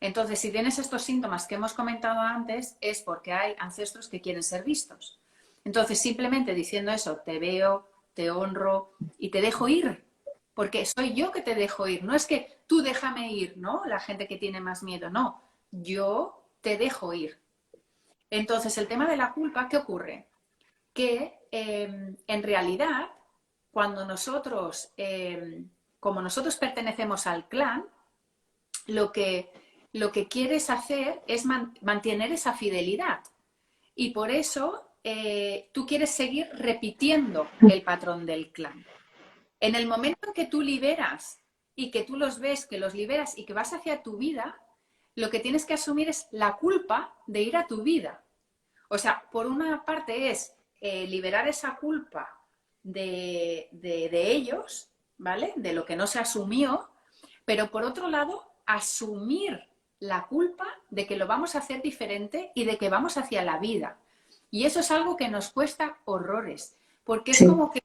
Entonces, si tienes estos síntomas que hemos comentado antes, es porque hay ancestros que quieren ser vistos. Entonces, simplemente diciendo eso, te veo, te honro y te dejo ir, porque soy yo que te dejo ir. No es que tú déjame ir, ¿no? La gente que tiene más miedo, no. Yo te dejo ir. Entonces, el tema de la culpa, ¿qué ocurre? Que en realidad, cuando nosotros, como nosotros pertenecemos al clan, lo que quieres hacer es mantener esa fidelidad. Y por eso tú quieres seguir repitiendo el patrón del clan. En el momento en que tú liberas y que tú los ves, que los liberas y que vas hacia tu vida, lo que tienes que asumir es la culpa de ir a tu vida. O sea, por una parte es liberar esa culpa de ellos, ¿vale? De lo que no se asumió, pero por otro lado, asumir la culpa de que lo vamos a hacer diferente y de que vamos hacia la vida. Y eso es algo que nos cuesta horrores, porque es como que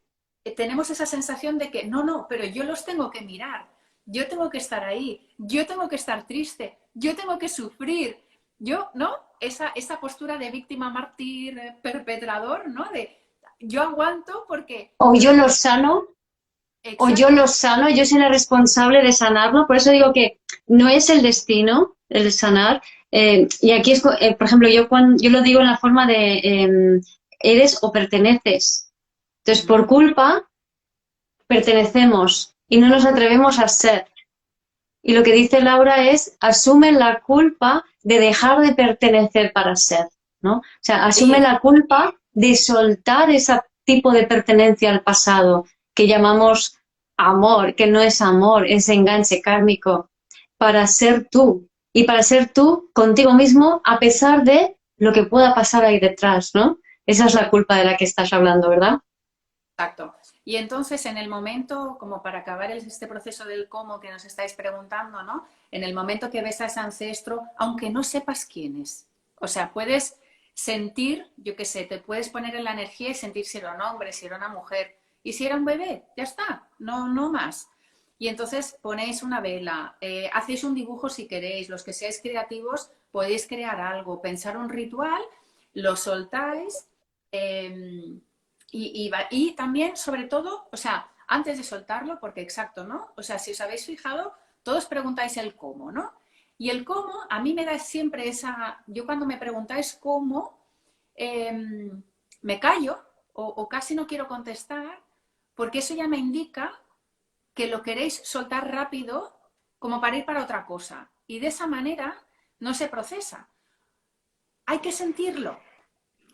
tenemos esa sensación de que no, pero yo los tengo que mirar, yo tengo que estar ahí, yo tengo que estar triste, yo tengo que sufrir, yo, ¿no? Esa postura de víctima, mártir, perpetrador, ¿no? De yo aguanto porque... O yo los sano, Exacto. o yo los sano, yo soy la responsable de sanarlo. Por eso digo que no es el destino el sanar. Y aquí es, por ejemplo, yo lo digo en la forma de eres o perteneces. Entonces, por culpa, pertenecemos y no nos atrevemos a ser. Y lo que dice Laura es, asume la culpa de dejar de pertenecer para ser, ¿no? O sea, asume la culpa de soltar ese tipo de pertenencia al pasado, que llamamos amor, que no es amor, es enganche kármico, para ser tú. Y para ser tú contigo mismo, a pesar de lo que pueda pasar ahí detrás, ¿no? Esa es la culpa de la que estás hablando, ¿verdad? Exacto. Y entonces, en el momento, como para acabar este proceso del cómo que nos estáis preguntando, ¿no? En el momento que ves a ese ancestro, aunque no sepas quién es, o sea, puedes sentir, yo qué sé, te puedes poner en la energía y sentir si era un hombre, si era una mujer, y si era un bebé, ya está, no más. Y entonces ponéis una vela, hacéis un dibujo si queréis, los que seáis creativos podéis crear algo, pensar un ritual, lo soltáis. Y también, sobre todo, o sea, antes de soltarlo, porque exacto, ¿no? O sea, si os habéis fijado, todos preguntáis el cómo, ¿no? Y el cómo, a mí me da siempre yo cuando me preguntáis cómo, me callo o casi no quiero contestar, porque eso ya me indica que lo queréis soltar rápido como para ir para otra cosa. Y de esa manera no se procesa. Hay que sentirlo,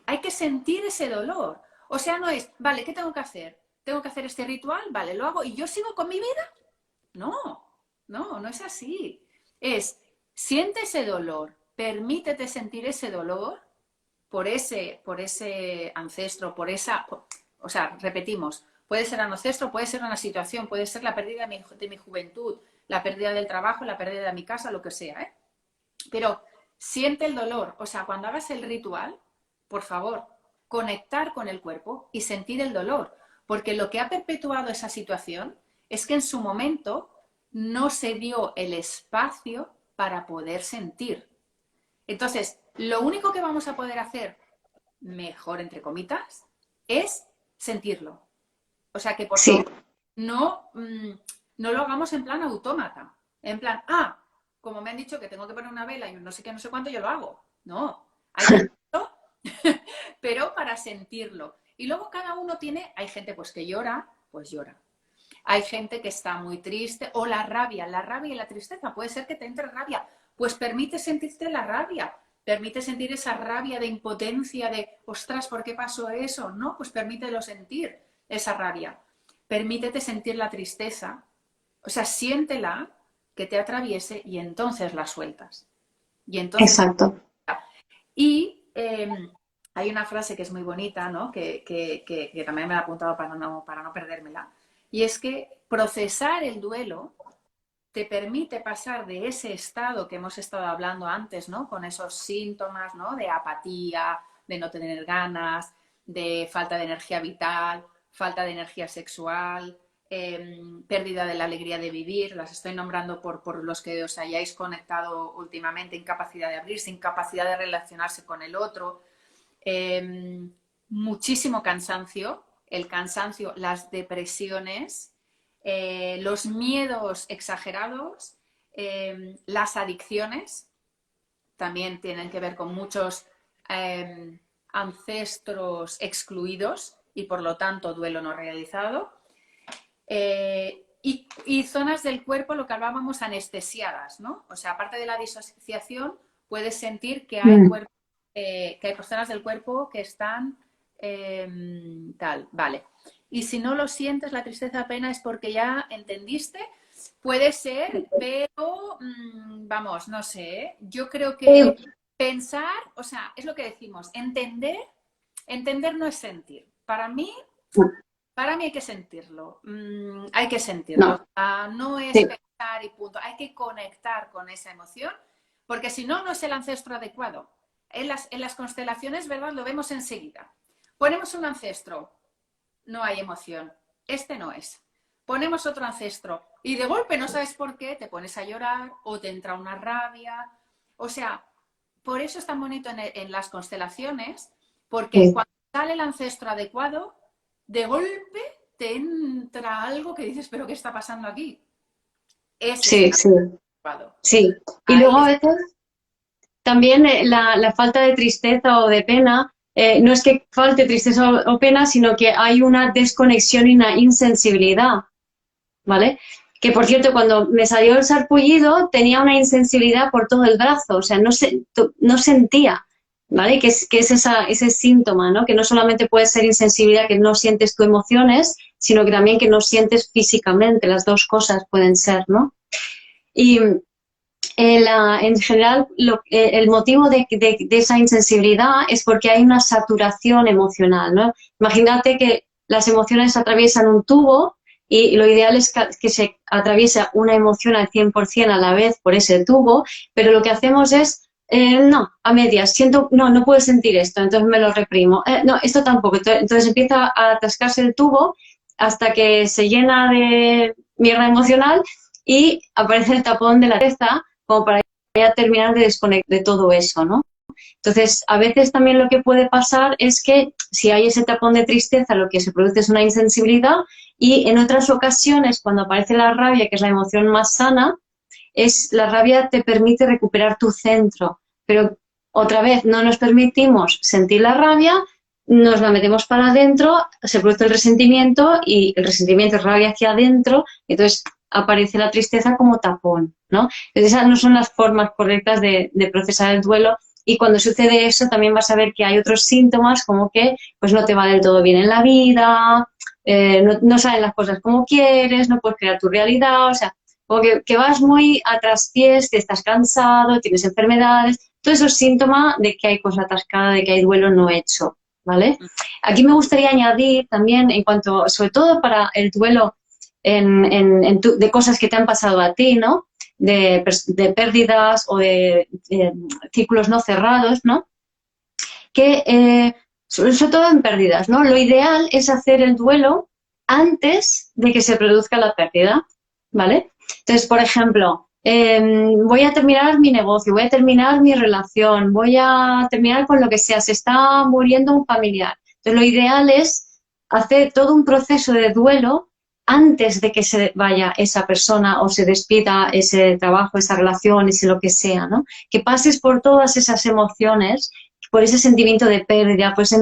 hay que sentir ese dolor. O sea, no es, vale, ¿qué tengo que hacer? ¿Tengo que hacer este ritual? Vale, lo hago y yo sigo con mi vida. No es así. Es, siente ese dolor, permítete sentir ese dolor por ese ancestro, o sea, repetimos, puede ser un ancestro, puede ser una situación, puede ser la pérdida de mi juventud, la pérdida del trabajo, la pérdida de mi casa, lo que sea, ¿eh? Pero siente el dolor. O sea, cuando hagas el ritual, por favor, conectar con el cuerpo y sentir el dolor, porque lo que ha perpetuado esa situación es que en su momento no se dio el espacio para poder sentir. Entonces, lo único que vamos a poder hacer mejor, entre comitas, es sentirlo. O sea que, por favor, no lo hagamos en plan autómata, en plan, como me han dicho que tengo que poner una vela y no sé qué, no sé cuánto, yo lo hago. No, hay que hacerlo pero para sentirlo. Y luego cada uno tiene, hay gente pues que llora, pues llora. Hay gente que está muy triste, o la rabia y la tristeza, puede ser que te entre rabia, pues permite sentirte la rabia, permite sentir esa rabia de impotencia, de, ostras, ¿por qué pasó eso? No, pues permítelo sentir, esa rabia. Permítete sentir la tristeza, o sea, siéntela, que te atraviese y entonces la sueltas. Y entonces... Exacto. Y hay una frase que es muy bonita, ¿no? Que también me la he apuntado para no perdérmela, y es que procesar el duelo te permite pasar de ese estado que hemos estado hablando antes, ¿no? Con esos síntomas, ¿no? De apatía, de no tener ganas, de falta de energía vital, falta de energía sexual, pérdida de la alegría de vivir, las estoy nombrando por los que os hayáis conectado últimamente, incapacidad de abrirse, incapacidad de relacionarse con el otro, muchísimo cansancio, el cansancio, las depresiones, los miedos exagerados, las adicciones, también tienen que ver con muchos ancestros excluidos y por lo tanto duelo no realizado. Y zonas del cuerpo, lo que hablábamos, anestesiadas, ¿no? O sea, aparte de la disociación, puedes sentir que hay zonas del cuerpo que están tal, vale. Y si no lo sientes, la tristeza, pena, es porque ya entendiste. Puede ser, pero vamos, no sé, ¿eh? Yo creo que pensar, o sea, es lo que decimos, entender no es sentir. Para mí hay que sentirlo. Hay que sentirlo. No. O sea, no es Sí. pensar y punto. Hay que conectar con esa emoción, porque si no, no es el ancestro adecuado. En las constelaciones, ¿verdad? Lo vemos enseguida. Ponemos un ancestro, no hay emoción. Este no es. Ponemos otro ancestro y de golpe no sabes por qué, te pones a llorar o te entra una rabia. O sea, por eso es tan bonito en las constelaciones, porque Sí. cuando sale el ancestro adecuado, de golpe te entra algo que dices, ¿pero qué está pasando aquí? Ese Sí, es sí, el adecuado. sí. Y Ahí luego a es... veces también la falta de tristeza o de pena, no es que falte tristeza o pena, sino que hay una desconexión y una insensibilidad, ¿vale? Que por cierto, cuando me salió el sarpullido tenía una insensibilidad por todo el brazo, o sea, no sentía, ¿vale? Que es ese síntoma, ¿no? Que no solamente puede ser insensibilidad, que no sientes tus emociones, sino que también que no sientes físicamente, las dos cosas pueden ser, ¿no? Y en general, el motivo de esa insensibilidad es porque hay una saturación emocional, ¿no? Imagínate que las emociones atraviesan un tubo y lo ideal es que se atraviese una emoción al 100% a la vez por ese tubo, pero lo que hacemos es, no, a medias, no puedo sentir esto, entonces me lo reprimo. No, esto tampoco. Entonces empieza a atascarse el tubo hasta que se llena de mierda emocional y aparece el tapón de la cabeza como para ya terminar de desconectar de todo eso, ¿no? Entonces, a veces también lo que puede pasar es que si hay ese tapón de tristeza, lo que se produce es una insensibilidad y en otras ocasiones, cuando aparece la rabia, que es la emoción más sana, la rabia te permite recuperar tu centro, pero otra vez no nos permitimos sentir la rabia, nos la metemos para adentro, se produce el resentimiento y el resentimiento es rabia hacia adentro, entonces aparece la tristeza como tapón, ¿no? Entonces esas no son las formas correctas de procesar el duelo y cuando sucede eso también vas a ver que hay otros síntomas como que pues no te va del todo bien en la vida, no salen las cosas como quieres, no puedes crear tu realidad, o sea, como que vas muy a traspiés, que estás cansado, tienes enfermedades, todo eso es síntoma de que hay cosa atascada, de que hay duelo no hecho, ¿vale? Aquí me gustaría añadir también en cuanto, sobre todo para el duelo de cosas que te han pasado a ti, ¿no? De pérdidas o de círculos no cerrados, ¿no? Que, sobre todo en pérdidas, ¿no? Lo ideal es hacer el duelo antes de que se produzca la pérdida, ¿vale? Entonces, por ejemplo, voy a terminar mi negocio, voy a terminar mi relación, voy a terminar con lo que sea, se está muriendo un familiar. Entonces, lo ideal es hacer todo un proceso de duelo antes de que se vaya esa persona o se despida ese trabajo, esa relación, ese lo que sea, ¿no? Que pases por todas esas emociones por ese sentimiento de pérdida, pues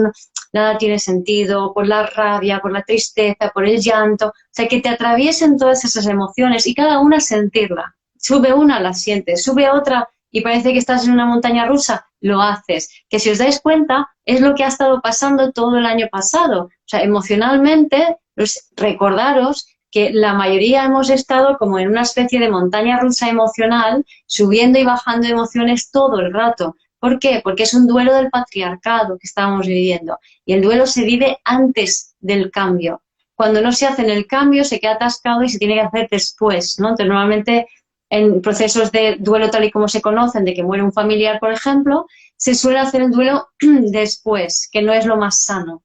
nada tiene sentido, por la rabia, por la tristeza, por el llanto, o sea, que te atraviesen todas esas emociones y cada una sentirla. Sube una, la sientes, sube otra y parece que estás en una montaña rusa, lo haces. Que si os dais cuenta, es lo que ha estado pasando todo el año pasado. O sea, emocionalmente, pues, recordaros que la mayoría hemos estado como en una especie de montaña rusa emocional, subiendo y bajando emociones todo el rato. ¿Por qué? Porque es un duelo del patriarcado que estábamos viviendo. Y el duelo se vive antes del cambio. Cuando no se hace en el cambio, se queda atascado y se tiene que hacer después, ¿no? Entonces, normalmente, en procesos de duelo tal y como se conocen, de que muere un familiar, por ejemplo, se suele hacer el duelo después, que no es lo más sano.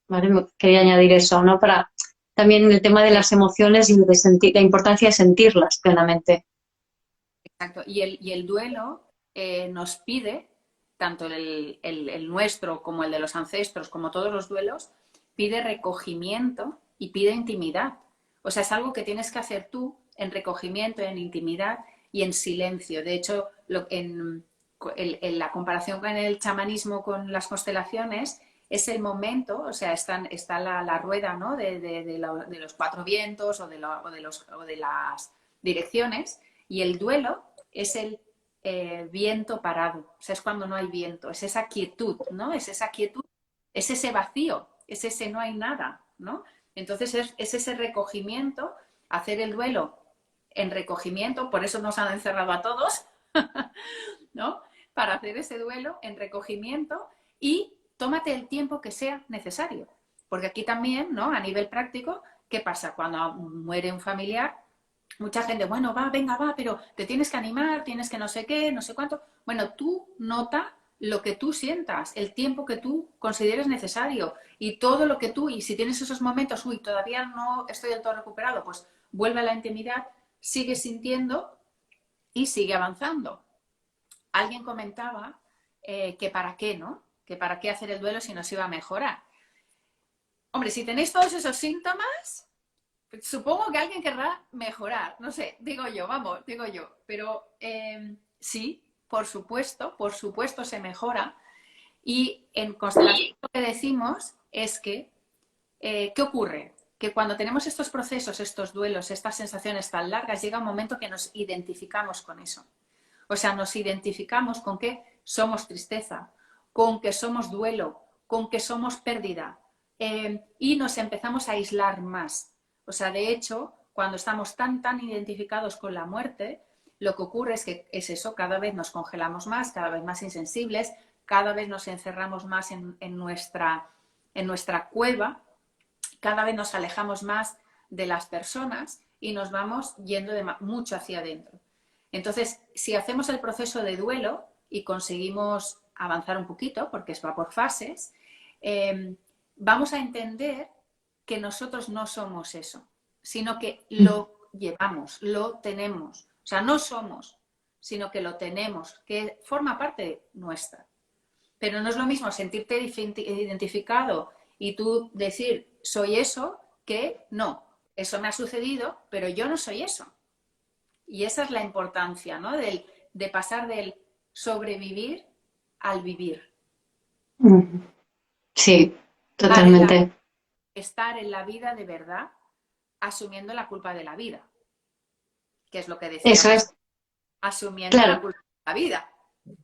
¿Vale? Quería añadir eso, ¿no? Para también el tema de las emociones y de la importancia de sentirlas plenamente. Exacto. Y el duelo nos pide, tanto el nuestro como el de los ancestros, como todos los duelos, pide recogimiento y pide intimidad. O sea, es algo que tienes que hacer tú en recogimiento, en intimidad y en silencio. De hecho, en la comparación con el chamanismo, con las constelaciones, es el momento, o sea, está la rueda, ¿no? de los cuatro vientos o de las direcciones, y el duelo es el viento parado, o sea, es cuando no hay viento, es esa quietud, ¿no? Es esa quietud, es ese vacío, es ese no hay nada, ¿no? Entonces es ese recogimiento, hacer el duelo en recogimiento, por eso nos han encerrado a todos, ¿no? Para hacer ese duelo en recogimiento y tómate el tiempo que sea necesario. Porque aquí también, ¿no? A nivel práctico, ¿qué pasa? Cuando muere un familiar, mucha gente, bueno, va, venga, va, pero te tienes que animar, tienes que no sé qué, no sé cuánto. Bueno, tú nota lo que tú sientas, el tiempo que tú consideres necesario y todo lo que tú, y si tienes esos momentos, uy, todavía no estoy del todo recuperado, pues vuelve a la intimidad, sigue sintiendo y sigue avanzando. Alguien comentaba que para qué, ¿no? Que para qué hacer el duelo si nos iba a mejorar. Hombre, si tenéis todos esos síntomas, supongo que alguien querrá mejorar. No sé, digo yo, vamos, digo yo. Pero sí, por supuesto se mejora. Y en constelación lo que decimos es que, ¿qué ocurre? Que cuando tenemos estos procesos, estos duelos, estas sensaciones tan largas, llega un momento que nos identificamos con eso. O sea, nos identificamos con que somos tristeza, con que somos duelo, con que somos pérdida, y nos empezamos a aislar más. O sea, de hecho, cuando estamos tan identificados con la muerte, lo que ocurre es que es eso, cada vez nos congelamos más, cada vez más insensibles, cada vez nos encerramos más en nuestra cueva, cada vez nos alejamos más de las personas y nos vamos yendo mucho hacia adentro. Entonces, si hacemos el proceso de duelo y conseguimos avanzar un poquito, porque va por fases, vamos a entender que nosotros no somos eso, sino que lo llevamos, lo tenemos. O sea, no somos, sino que lo tenemos, que forma parte nuestra. Pero no es lo mismo sentirte identificado y tú decir, soy eso, que no, eso me ha sucedido, pero yo no soy eso. Y esa es la importancia, ¿no? De pasar del sobrevivir al vivir. Sí, totalmente. Estar en la vida de verdad, asumiendo la culpa de la vida. Que es lo que decíamos. Eso es. Asumiendo la culpa de la vida.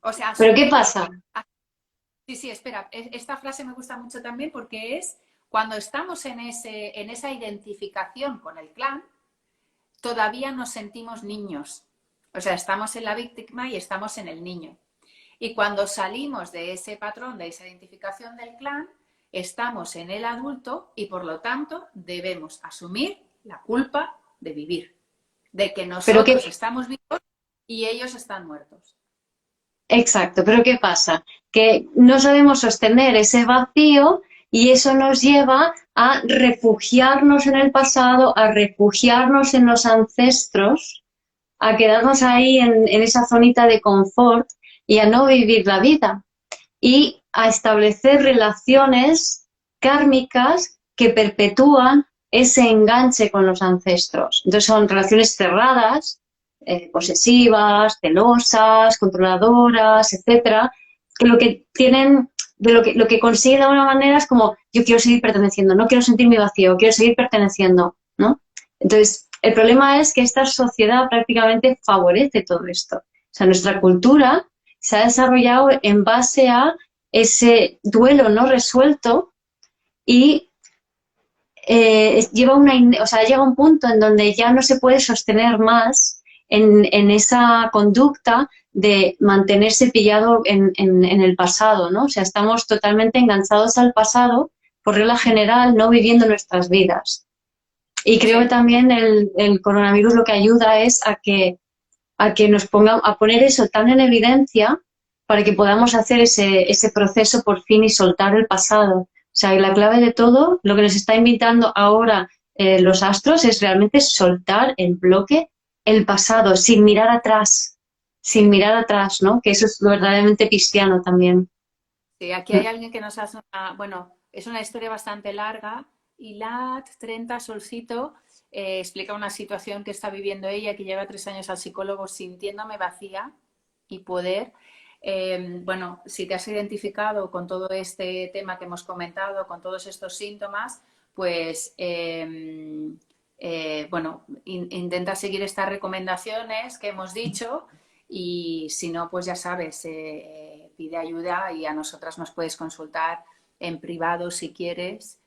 O sea, ¿pero qué pasa? Sí, espera. Esta frase me gusta mucho también porque es cuando estamos en esa identificación con el clan, todavía nos sentimos niños. O sea, estamos en la víctima y estamos en el niño. Y cuando salimos de ese patrón, de esa identificación del clan, estamos en el adulto y por lo tanto debemos asumir la culpa de vivir. De que nosotros estamos vivos y ellos están muertos. Exacto, pero ¿qué pasa? Que no sabemos sostener ese vacío y eso nos lleva a refugiarnos en el pasado, a refugiarnos en los ancestros, a quedarnos ahí en esa zonita de confort y a no vivir la vida. Y a establecer relaciones kármicas que perpetúan ese enganche con los ancestros. Entonces son relaciones cerradas, posesivas, celosas, controladoras, etcétera, que lo que tienen, de lo que consiguen de alguna manera es como, yo quiero seguir perteneciendo, no quiero sentirme vacío, quiero seguir perteneciendo, ¿no? Entonces, el problema es que esta sociedad prácticamente favorece todo esto. O sea, nuestra cultura se ha desarrollado en base a ese duelo no resuelto y llega un punto en donde ya no se puede sostener más en esa conducta de mantenerse pillado en el pasado, ¿no? O sea, estamos totalmente enganchados al pasado, por regla general, no viviendo nuestras vidas. Y creo que también el coronavirus lo que ayuda es a que nos pongamos a poner eso tan en evidencia para que podamos hacer ese proceso por fin y soltar el pasado. O sea, la clave de todo, lo que nos está invitando ahora los astros es realmente soltar en bloque el pasado, sin mirar atrás, ¿no? Que eso es lo verdaderamente cristiano también. Sí, aquí hay alguien que nos hace bueno, es una historia bastante larga. Y Lat 30 Solcito explica una situación que está viviendo ella, que lleva 3 años al psicólogo sintiéndome vacía y poder. Bueno, si te has identificado con todo este tema que hemos comentado, con todos estos síntomas, pues bueno, intenta seguir estas recomendaciones que hemos dicho y si no, pues ya sabes, pide ayuda y a nosotras nos puedes consultar en privado si quieres.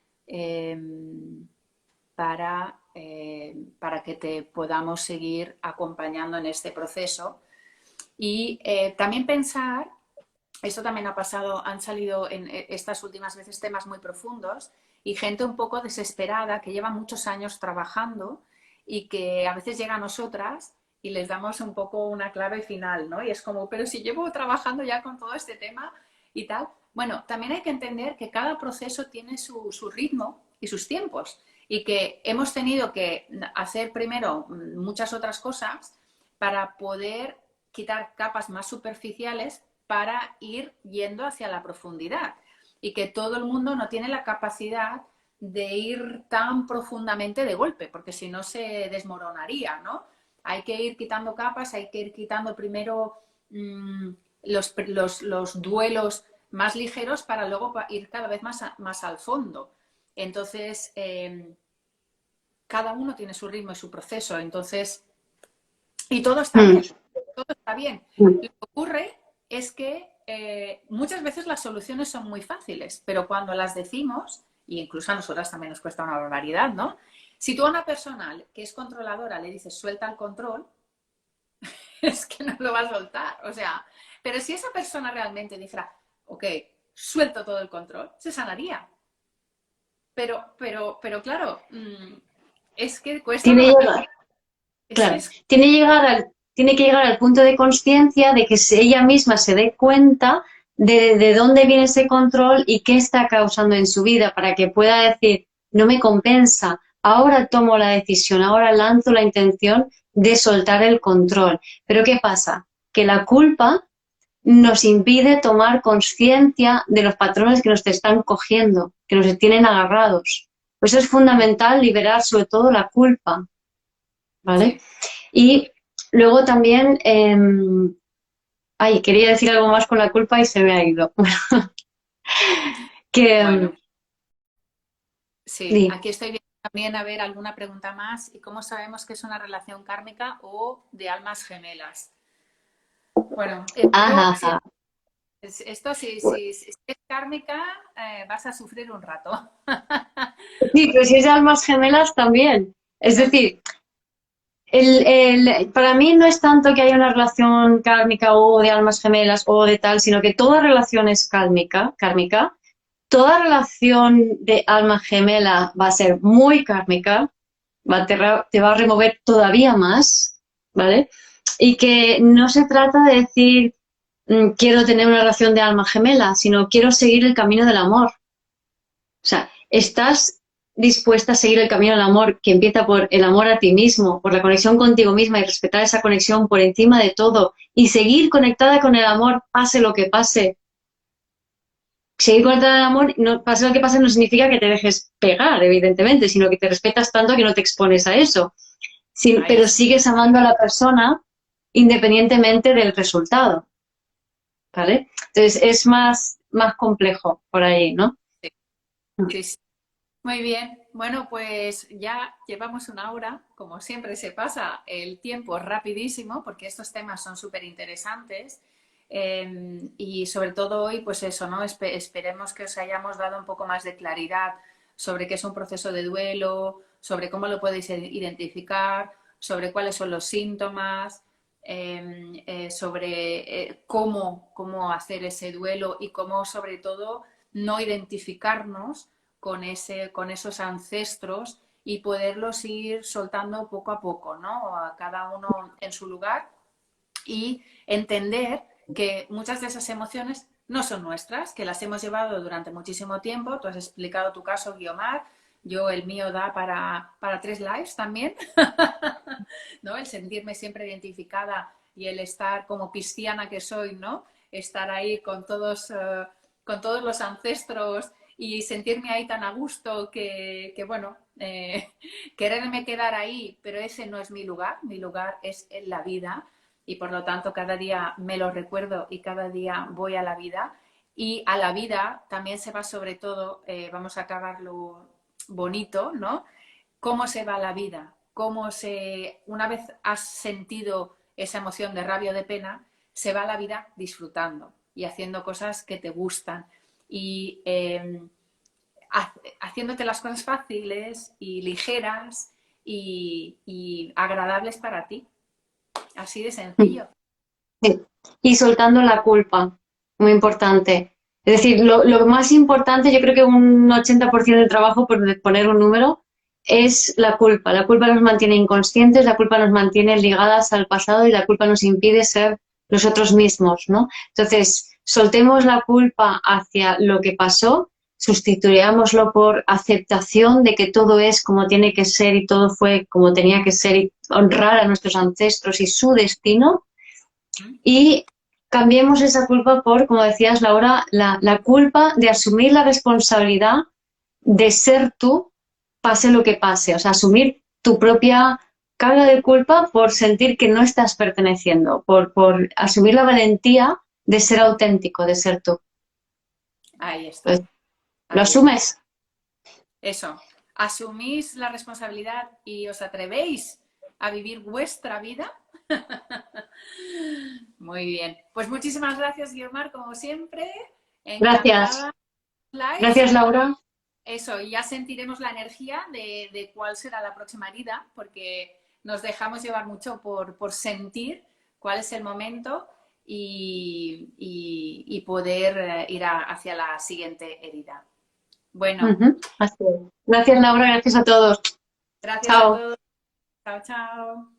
Para que te podamos seguir acompañando en este proceso. Y también pensar, esto también ha pasado, han salido en estas últimas veces temas muy profundos y gente un poco desesperada que lleva muchos años trabajando y que a veces llega a nosotras y les damos un poco una clave final, ¿no? Y es como, pero si llevo trabajando ya con todo este tema y tal. Bueno, también hay que entender que cada proceso tiene su ritmo y sus tiempos y que hemos tenido que hacer primero muchas otras cosas para poder quitar capas más superficiales para ir yendo hacia la profundidad y que todo el mundo no tiene la capacidad de ir tan profundamente de golpe, porque si no se desmoronaría, ¿no? Hay que ir quitando capas, hay que ir quitando primero los duelos más ligeros para luego ir cada vez más al fondo. Entonces, cada uno tiene su ritmo y su proceso, entonces, y todo está bien, todo está bien. Lo que ocurre es que muchas veces las soluciones son muy fáciles, pero cuando las decimos, y incluso a nosotras también nos cuesta una barbaridad, ¿no? Si tú a una persona que es controladora le dices suelta el control, es que no lo va a soltar, o sea, pero si esa persona realmente dijera, ok, suelto todo el control, se sanaría. Pero claro, es que cuesta Tiene, una llegar, claro, tiene que llegar al punto de conciencia de que ella misma se dé cuenta de dónde viene ese control y qué está causando en su vida para que pueda decir, no me compensa, ahora tomo la decisión, ahora lanzo la intención de soltar el control. Pero ¿qué pasa? Que la culpa nos impide tomar conciencia de los patrones que nos están cogiendo, que nos tienen agarrados. Por eso es fundamental liberar sobre todo la culpa, ¿vale? Sí. Y luego también, quería decir algo más con la culpa y se me ha ido. Bueno, sí, Di. aquí estoy viendo también a ver alguna pregunta más. ¿Y cómo sabemos que es una relación kármica o de almas gemelas? Bueno, Ajá. esto si es kármica, vas a sufrir un rato. Sí, pero si es de almas gemelas también. Es decir, para mí no es tanto que haya una relación kármica o de almas gemelas o de tal, sino que toda relación es kármica. Toda relación de alma gemela va a ser muy kármica, te va a remover todavía más, ¿vale? Y que no se trata de decir quiero tener una relación de alma gemela, sino quiero seguir el camino del amor. O sea, estás dispuesta a seguir el camino del amor que empieza por el amor a ti mismo, por la conexión contigo misma y respetar esa conexión por encima de todo y seguir conectada con el amor pase lo que pase. Seguir conectada al amor, no, pase lo que pase, no significa que te dejes pegar, evidentemente, sino que te respetas tanto que no te expones a eso. Pero sigues amando a la persona independientemente del resultado. ¿vale? Entonces es más complejo por ahí, ¿no? Sí, sí. Muy bien. Bueno, pues ya llevamos una hora. Como siempre se pasa el tiempo rapidísimo porque estos temas son súper interesantes. Y sobre todo hoy, pues eso, ¿no? Esperemos que os hayamos dado un poco más de claridad sobre qué es un proceso de duelo, sobre cómo lo podéis identificar, sobre cuáles son los síntomas, sobre cómo hacer ese duelo y cómo, sobre todo, no identificarnos con esos ancestros y poderlos ir soltando poco a poco, ¿no? A cada uno en su lugar y entender que muchas de esas emociones no son nuestras, que las hemos llevado durante muchísimo tiempo. Tú has explicado tu caso, Guiomar. Yo el mío da para 3 lives también, ¿no? El sentirme siempre identificada y el estar como cristiana que soy, ¿no? Estar ahí con todos los ancestros y sentirme ahí tan a gusto que bueno, quererme quedar ahí, pero ese no es mi lugar es en la vida y por lo tanto cada día me lo recuerdo y cada día voy a la vida y a la vida también se va sobre todo, vamos a acabarlo bonito, ¿no? ¿Cómo se va la vida? Una vez has sentido esa emoción de rabia o de pena, se va la vida disfrutando y haciendo cosas que te gustan y haciéndote las cosas fáciles y ligeras y agradables para ti. Así de sencillo. Sí. Y soltando la culpa, muy importante. Es decir, lo más importante, yo creo que un 80% del trabajo, por poner un número, es la culpa. La culpa nos mantiene inconscientes, la culpa nos mantiene ligadas al pasado y la culpa nos impide ser nosotros mismos, ¿no? Entonces, soltemos la culpa hacia lo que pasó, sustituyámoslo por aceptación de que todo es como tiene que ser y todo fue como tenía que ser y honrar a nuestros ancestros y su destino y cambiemos esa culpa por, como decías, Laura, la culpa de asumir la responsabilidad de ser tú, pase lo que pase. O sea, asumir tu propia carga de culpa por sentir que no estás perteneciendo, por asumir la valentía de ser auténtico, de ser tú. Ahí está. Pues, ¿lo Ahí está. asumes? Eso. Asumís la responsabilidad y os atrevéis a vivir vuestra vida. Muy bien. Pues muchísimas gracias, Guiomar, como siempre. Gracias. Encantada. Likes. Gracias, Laura. Eso, y ya sentiremos la energía de cuál será la próxima herida, porque nos dejamos llevar mucho por sentir cuál es el momento y poder ir hacia la siguiente herida. Bueno, Así es. Gracias, Laura. Gracias a todos. gracias a Chao. todos. Chao, chao.